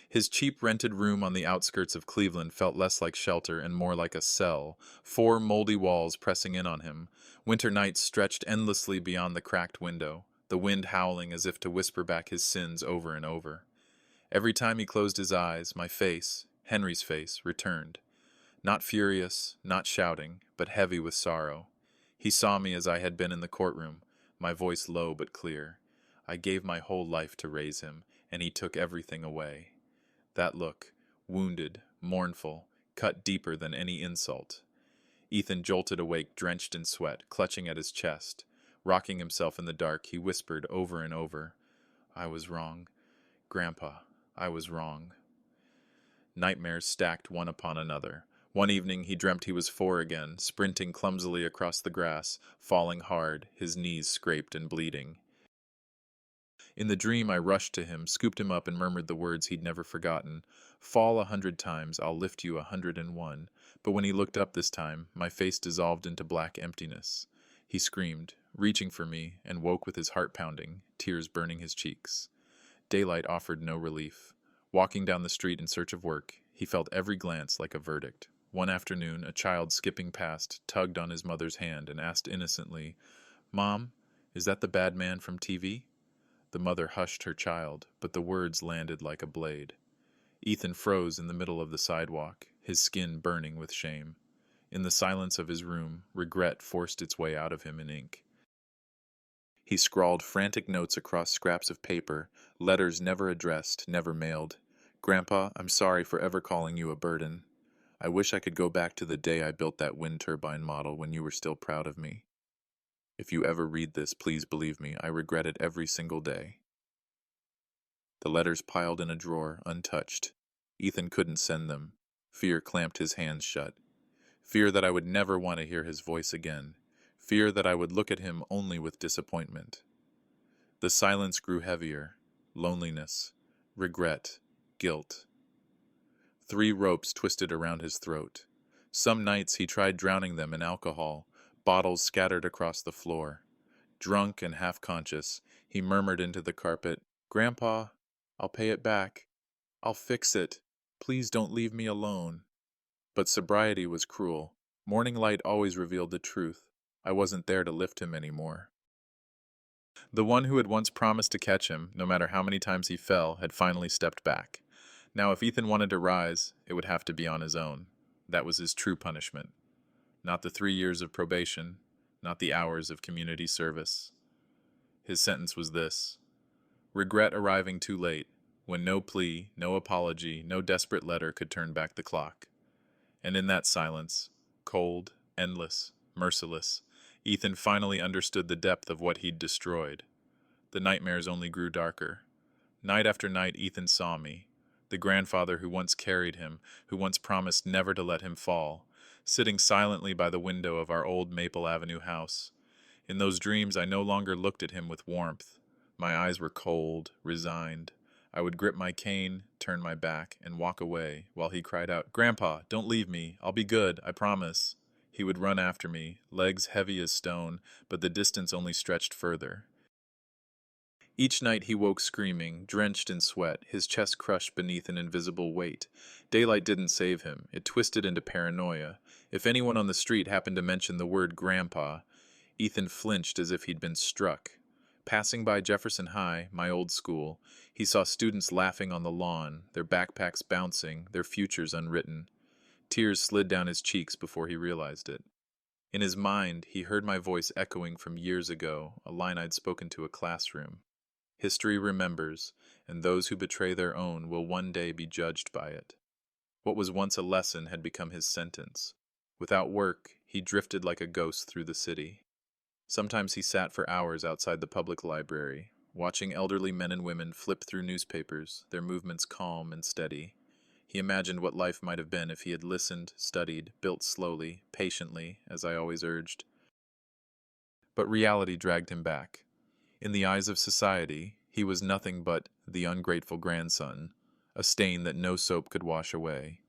His cheap rented room on the outskirts of Cleveland felt less like shelter and more like a cell, four moldy walls pressing in on him. Winter nights stretched endlessly beyond the cracked window, the wind howling as if to whisper back his sins over and over. Every time he closed his eyes, my face, Henry's face, returned. Not furious, not shouting, but heavy with sorrow. He saw me as I had been in the courtroom, my voice low but clear. I gave my whole life to raise him, and he took everything away. That look, wounded, mournful, cut deeper than any insult. Ethan jolted awake, drenched in sweat, clutching at his chest. Rocking himself in the dark, he whispered over and over, "I was wrong. Grandpa, I was wrong." Nightmares stacked one upon another. One evening he dreamt he was 4 again, sprinting clumsily across the grass, falling hard, his knees scraped and bleeding. In the dream I rushed to him, scooped him up, and murmured the words he'd never forgotten. "Fall 100 times, I'll lift you 101." But when he looked up this time, my face dissolved into black emptiness. He screamed, reaching for me, and woke with his heart pounding, tears burning his cheeks. Daylight offered no relief. Walking down the street in search of work, he felt every glance like a verdict. One afternoon, a child skipping past tugged on his mother's hand and asked innocently, "Mom, is that the bad man from TV?" The mother hushed her child, but the words landed like a blade. Ethan froze in the middle of the sidewalk, his skin burning with shame. In the silence of his room, regret forced its way out of him in ink. He scrawled frantic notes across scraps of paper, letters never addressed, never mailed. "Grandpa, I'm sorry for ever calling you a burden. I wish I could go back to the day I built that wind turbine model when you were still proud of me. If you ever read this, please believe me, I regret it every single day." The letters piled in a drawer, untouched. Ethan couldn't send them. Fear clamped his hands shut. Fear that I would never want to hear his voice again. Fear that I would look at him only with disappointment. The silence grew heavier. Loneliness, regret, guilt. 3 ropes twisted around his throat. Some nights he tried drowning them in alcohol, bottles scattered across the floor. Drunk and half-conscious, he murmured into the carpet, "Grandpa, I'll pay it back. I'll fix it. Please don't leave me alone." But sobriety was cruel. Morning light always revealed the truth. I wasn't there to lift him anymore. The one who had once promised to catch him, no matter how many times he fell, had finally stepped back. Now if Ethan wanted to rise, it would have to be on his own. That was his true punishment. Not the 3 years of probation, not the hours of community service. His sentence was this: regret arriving too late, when no plea, no apology, no desperate letter could turn back the clock. And in that silence, cold, endless, merciless, Ethan finally understood the depth of what he'd destroyed. The nightmares only grew darker. Night after night, Ethan saw me, the grandfather who once carried him, who once promised never to let him fall, sitting silently by the window of our old Maple Avenue house. In those dreams, I no longer looked at him with warmth. My eyes were cold, resigned. I would grip my cane, turn my back, and walk away, while he cried out, "Grandpa, don't leave me. I'll be good, I promise." He would run after me, legs heavy as stone, but the distance only stretched further. Each night he woke screaming, drenched in sweat, his chest crushed beneath an invisible weight. Daylight didn't save him. It twisted into paranoia. If anyone on the street happened to mention the word "grandpa," Ethan flinched as if he'd been struck. Passing by Jefferson High, my old school, he saw students laughing on the lawn, their backpacks bouncing, their futures unwritten. Tears slid down his cheeks before he realized it. In his mind, he heard my voice echoing from years ago, a line I'd spoken to a classroom. History remembers, and those who betray their own will one day be judged by it. What was once a lesson had become his sentence. Without work, he drifted like a ghost through the city. Sometimes he sat for hours outside the public library, watching elderly men and women flip through newspapers, their movements calm and steady. He imagined what life might have been if he had listened, studied, built slowly, patiently, as I always urged. But reality dragged him back. In the eyes of society, he was nothing but the ungrateful grandson, a stain that no soap could wash away.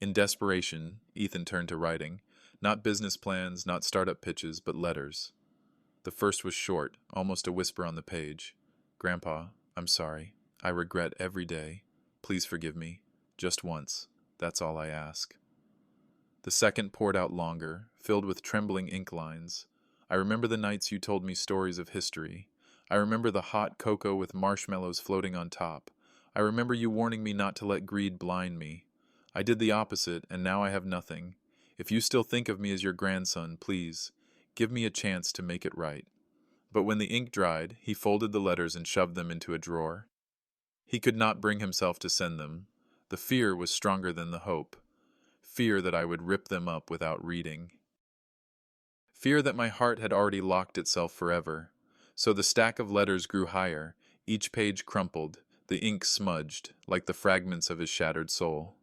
In desperation, Ethan turned to writing. Not business plans, not startup pitches, but letters. The first was short, almost a whisper on the page. Grandpa, I'm sorry. I regret every day. Please forgive me. Just once. That's all I ask. The second poured out longer, filled with trembling ink lines. I remember the nights you told me stories of history. I remember the hot cocoa with marshmallows floating on top. I remember you warning me not to let greed blind me. I did the opposite, and now I have nothing. If you still think of me as your grandson, please, give me a chance to make it right. But when the ink dried, he folded the letters and shoved them into a drawer. He could not bring himself to send them. The fear was stronger than the hope. Fear that I would rip them up without reading. Fear that my heart had already locked itself forever. So the stack of letters grew higher, each page crumpled, the ink smudged, like the fragments of his shattered soul.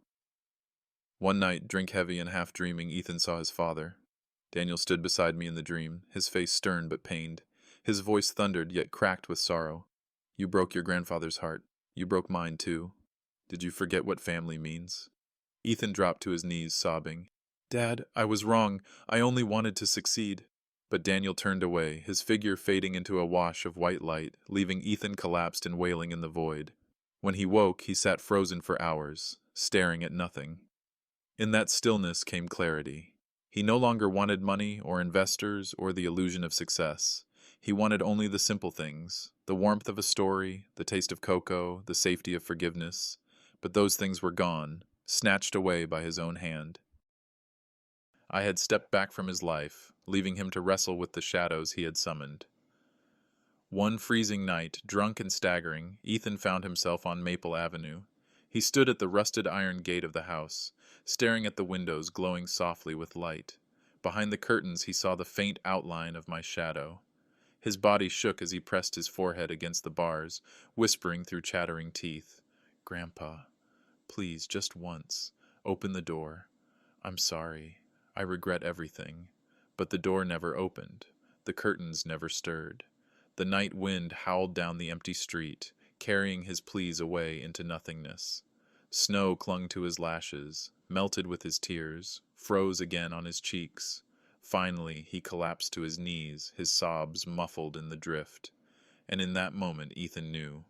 One night, drink heavy and half dreaming, Ethan saw his father. Daniel stood beside me in the dream, his face stern but pained. His voice thundered, yet cracked with sorrow. You broke your grandfather's heart. You broke mine, too. Did you forget what family means? Ethan dropped to his knees, sobbing. Dad, I was wrong. I only wanted to succeed. But Daniel turned away, his figure fading into a wash of white light, leaving Ethan collapsed and wailing in the void. When he woke, he sat frozen for hours, staring at nothing. In that stillness came clarity. He no longer wanted money or investors or the illusion of success. He wanted only the simple things, the warmth of a story, the taste of cocoa, the safety of forgiveness. But those things were gone, snatched away by his own hand. I had stepped back from his life, leaving him to wrestle with the shadows he had summoned. One freezing night, drunk and staggering, Ethan found himself on Maple Avenue. He stood at the rusted iron gate of the house, staring at the windows glowing softly with light. Behind the curtains he saw the faint outline of my shadow. His body shook as he pressed his forehead against the bars, whispering through chattering teeth, Grandpa, please, just once, open the door. I'm sorry. I regret everything. But the door never opened. The curtains never stirred. The night wind howled down the empty street, carrying his pleas away into nothingness. Snow clung to his lashes, melted with his tears, froze again on his cheeks. Finally, he collapsed to his knees, his sobs muffled in the drift. And in that moment, Ethan knew.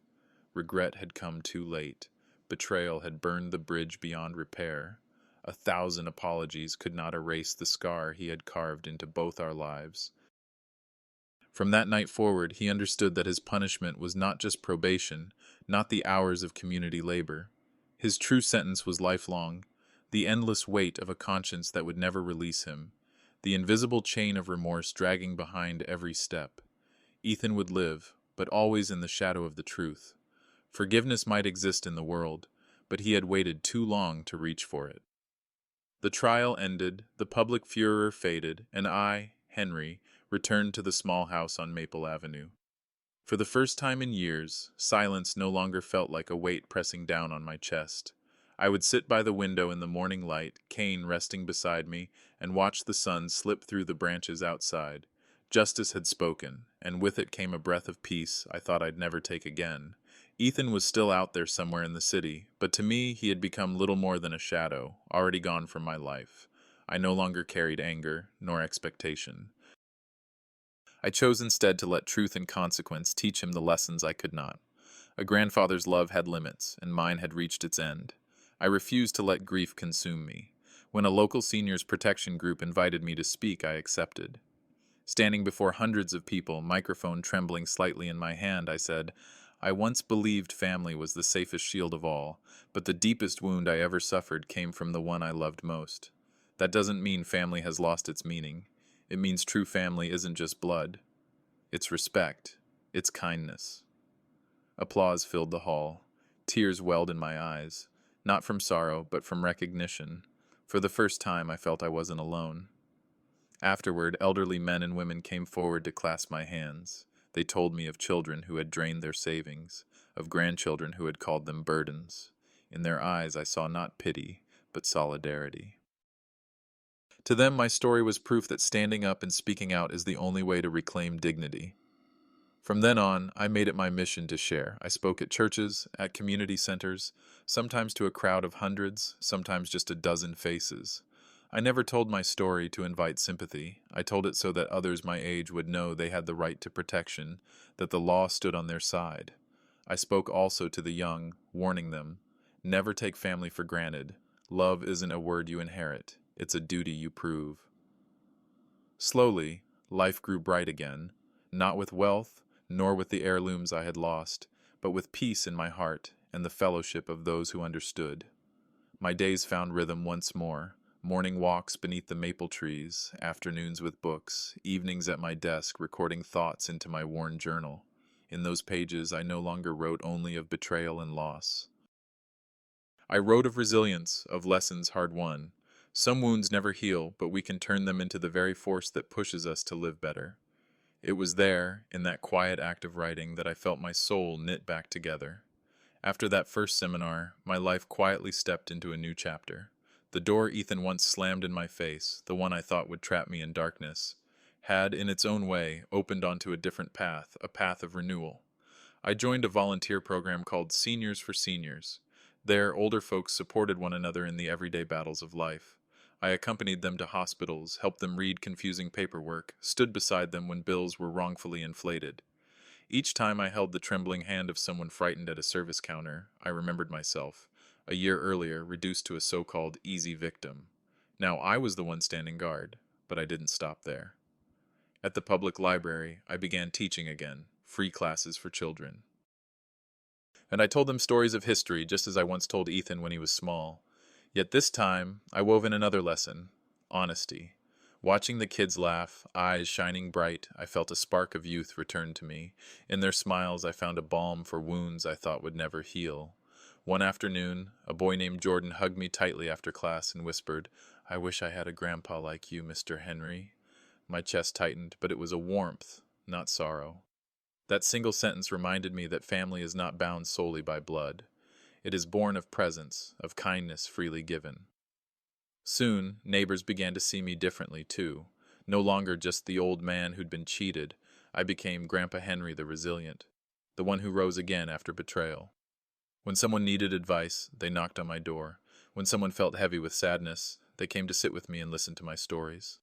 Regret had come too late. Betrayal had burned the bridge beyond repair. 1,000 apologies could not erase the scar he had carved into both our lives. From that night forward, he understood that his punishment was not just probation, not the hours of community labor. His true sentence was lifelong, the endless weight of a conscience that would never release him, the invisible chain of remorse dragging behind every step. Ethan would live, but always in the shadow of the truth. Forgiveness might exist in the world, but he had waited too long to reach for it. The trial ended, the public furor faded, and I, Henry, returned to the small house on Maple Avenue. For the first time in years, silence no longer felt like a weight pressing down on my chest. I would sit by the window in the morning light, Cain resting beside me, and watch the sun slip through the branches outside. Justice had spoken, and with it came a breath of peace I thought I'd never take again. Ethan was still out there somewhere in the city, but to me he had become little more than a shadow, already gone from my life. I no longer carried anger, nor expectation. I chose instead to let truth and consequence teach him the lessons I could not. A grandfather's love had limits, and mine had reached its end. I refused to let grief consume me. When a local seniors protection group invited me to speak, I accepted. Standing before hundreds of people, microphone trembling slightly in my hand, I said, I once believed family was the safest shield of all, but the deepest wound I ever suffered came from the one I loved most. That doesn't mean family has lost its meaning. It means true family isn't just blood. It's respect. It's kindness. Applause filled the hall. Tears welled in my eyes, not from sorrow, but from recognition. For the first time, I felt I wasn't alone. Afterward, elderly men and women came forward to clasp my hands. They told me of children who had drained their savings, of grandchildren who had called them burdens. In their eyes, I saw not pity, but solidarity. To them, my story was proof that standing up and speaking out is the only way to reclaim dignity. From then on, I made it my mission to share. I spoke at churches, at community centers, sometimes to a crowd of hundreds, sometimes just a dozen faces. I never told my story to invite sympathy. I told it so that others my age would know they had the right to protection, that the law stood on their side. I spoke also to the young, warning them, never take family for granted. Love isn't a word you inherit, it's a duty you prove. Slowly, life grew bright again, not with wealth, nor with the heirlooms I had lost, but with peace in my heart and the fellowship of those who understood. My days found rhythm once more, morning walks beneath the maple trees, afternoons with books, evenings at my desk recording thoughts into my worn journal. In those pages I no longer wrote only of betrayal and loss. I wrote of resilience, of lessons hard won. Some wounds never heal, but we can turn them into the very force that pushes us to live better. It was there, in that quiet act of writing, that I felt my soul knit back together. After that first seminar, my life quietly stepped into a new chapter. The door Ethan once slammed in my face, the one I thought would trap me in darkness, had, in its own way, opened onto a different path, a path of renewal. I joined a volunteer program called Seniors for Seniors. There, older folks supported one another in the everyday battles of life. I accompanied them to hospitals, helped them read confusing paperwork, stood beside them when bills were wrongfully inflated. Each time I held the trembling hand of someone frightened at a service counter, I remembered myself, a year earlier reduced to a so-called easy victim. Now I was the one standing guard, but I didn't stop there. At the public library, I began teaching again, free classes for children. And I told them stories of history just as I once told Ethan when he was small. Yet this time, I wove in another lesson, honesty. Watching the kids laugh, eyes shining bright, I felt a spark of youth return to me. In their smiles, I found a balm for wounds I thought would never heal. One afternoon, a boy named Jordan hugged me tightly after class and whispered, "I wish I had a grandpa like you, Mr. Henry." My chest tightened, but it was a warmth, not sorrow. That single sentence reminded me that family is not bound solely by blood. It is born of presence, of kindness freely given. Soon, neighbors began to see me differently, too. No longer just the old man who'd been cheated, I became Grandpa Henry the resilient, the one who rose again after betrayal. When someone needed advice, they knocked on my door. When someone felt heavy with sadness, they came to sit with me and listen to my stories.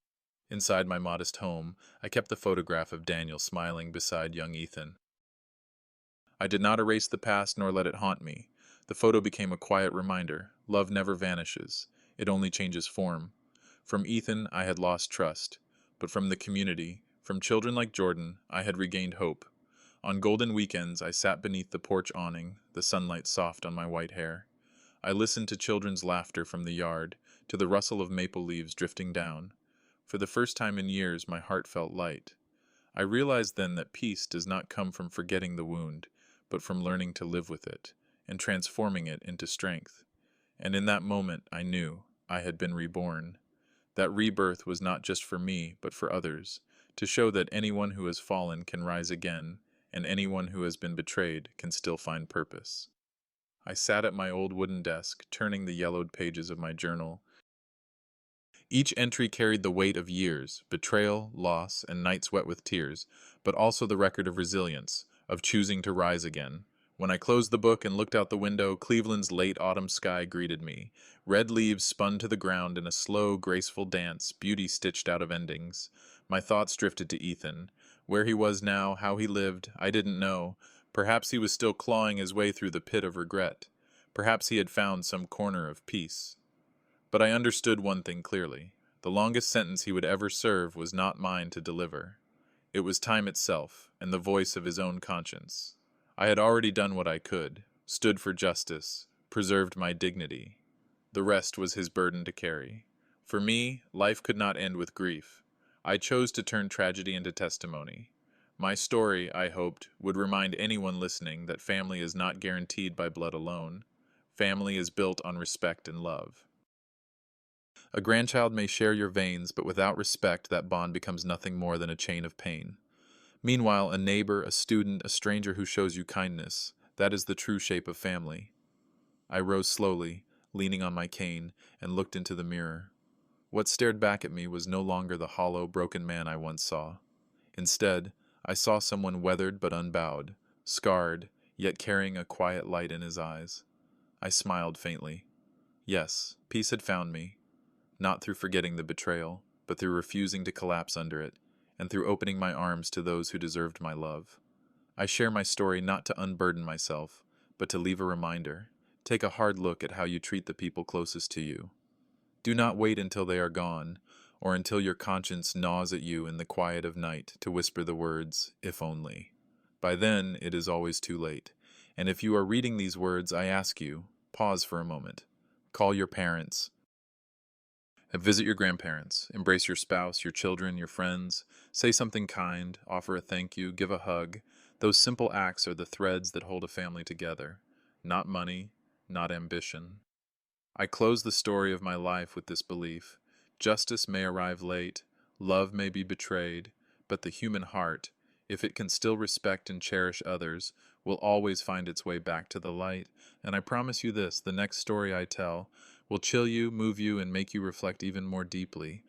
Inside my modest home, I kept the photograph of Daniel smiling beside young Ethan. I did not erase the past nor let it haunt me. The photo became a quiet reminder. Love never vanishes. It only changes form. From Ethan, I had lost trust. But from the community, from children like Jordan, I had regained hope. On golden weekends, I sat beneath the porch awning, the sunlight soft on my white hair. I listened to children's laughter from the yard, to the rustle of maple leaves drifting down. For the first time in years, my heart felt light. I realized then that peace does not come from forgetting the wound, but from learning to live with it, and transforming it into strength. And in that moment, I knew I had been reborn. That rebirth was not just for me, but for others, to show that anyone who has fallen can rise again, and anyone who has been betrayed can still find purpose. I sat at my old wooden desk, turning the yellowed pages of my journal. Each entry carried the weight of years, betrayal, loss, and nights wet with tears, but also the record of resilience, of choosing to rise again. When I closed the book and looked out the window, Cleveland's late autumn sky greeted me. Red leaves spun to the ground in a slow, graceful dance, beauty stitched out of endings. My thoughts drifted to Ethan. Where he was now, how he lived, I didn't know. Perhaps he was still clawing his way through the pit of regret. Perhaps he had found some corner of peace. But I understood one thing clearly. The longest sentence he would ever serve was not mine to deliver. It was time itself, and the voice of his own conscience. I had already done what I could, stood for justice, preserved my dignity. The rest was his burden to carry. For me, life could not end with grief. I chose to turn tragedy into testimony. My story, I hoped, would remind anyone listening that family is not guaranteed by blood alone. Family is built on respect and love. A grandchild may share your veins, but without respect, that bond becomes nothing more than a chain of pain. Meanwhile, a neighbor, a student, a stranger who shows you kindness, that is the true shape of family. I rose slowly, leaning on my cane, and looked into the mirror. What stared back at me was no longer the hollow, broken man I once saw. Instead, I saw someone weathered but unbowed, scarred, yet carrying a quiet light in his eyes. I smiled faintly. Yes, peace had found me, not through forgetting the betrayal, but through refusing to collapse under it, and through opening my arms to those who deserved my love. I share my story not to unburden myself, but to leave a reminder. Take a hard look at how you treat the people closest to you. Do not wait until they are gone, or until your conscience gnaws at you in the quiet of night to whisper the words, "if only." By then, it is always too late. And if you are reading these words, I ask you, pause for a moment. Call your parents. Visit your grandparents. Embrace your spouse, your children, your friends. Say something kind. Offer a thank you. Give a hug. Those simple acts are the threads that hold a family together. Not money, not ambition. I close the story of my life with this belief. Justice may arrive late, love may be betrayed, but the human heart, if it can still respect and cherish others, will always find its way back to the light. And I promise you this, the next story I tell will chill you, move you, and make you reflect even more deeply.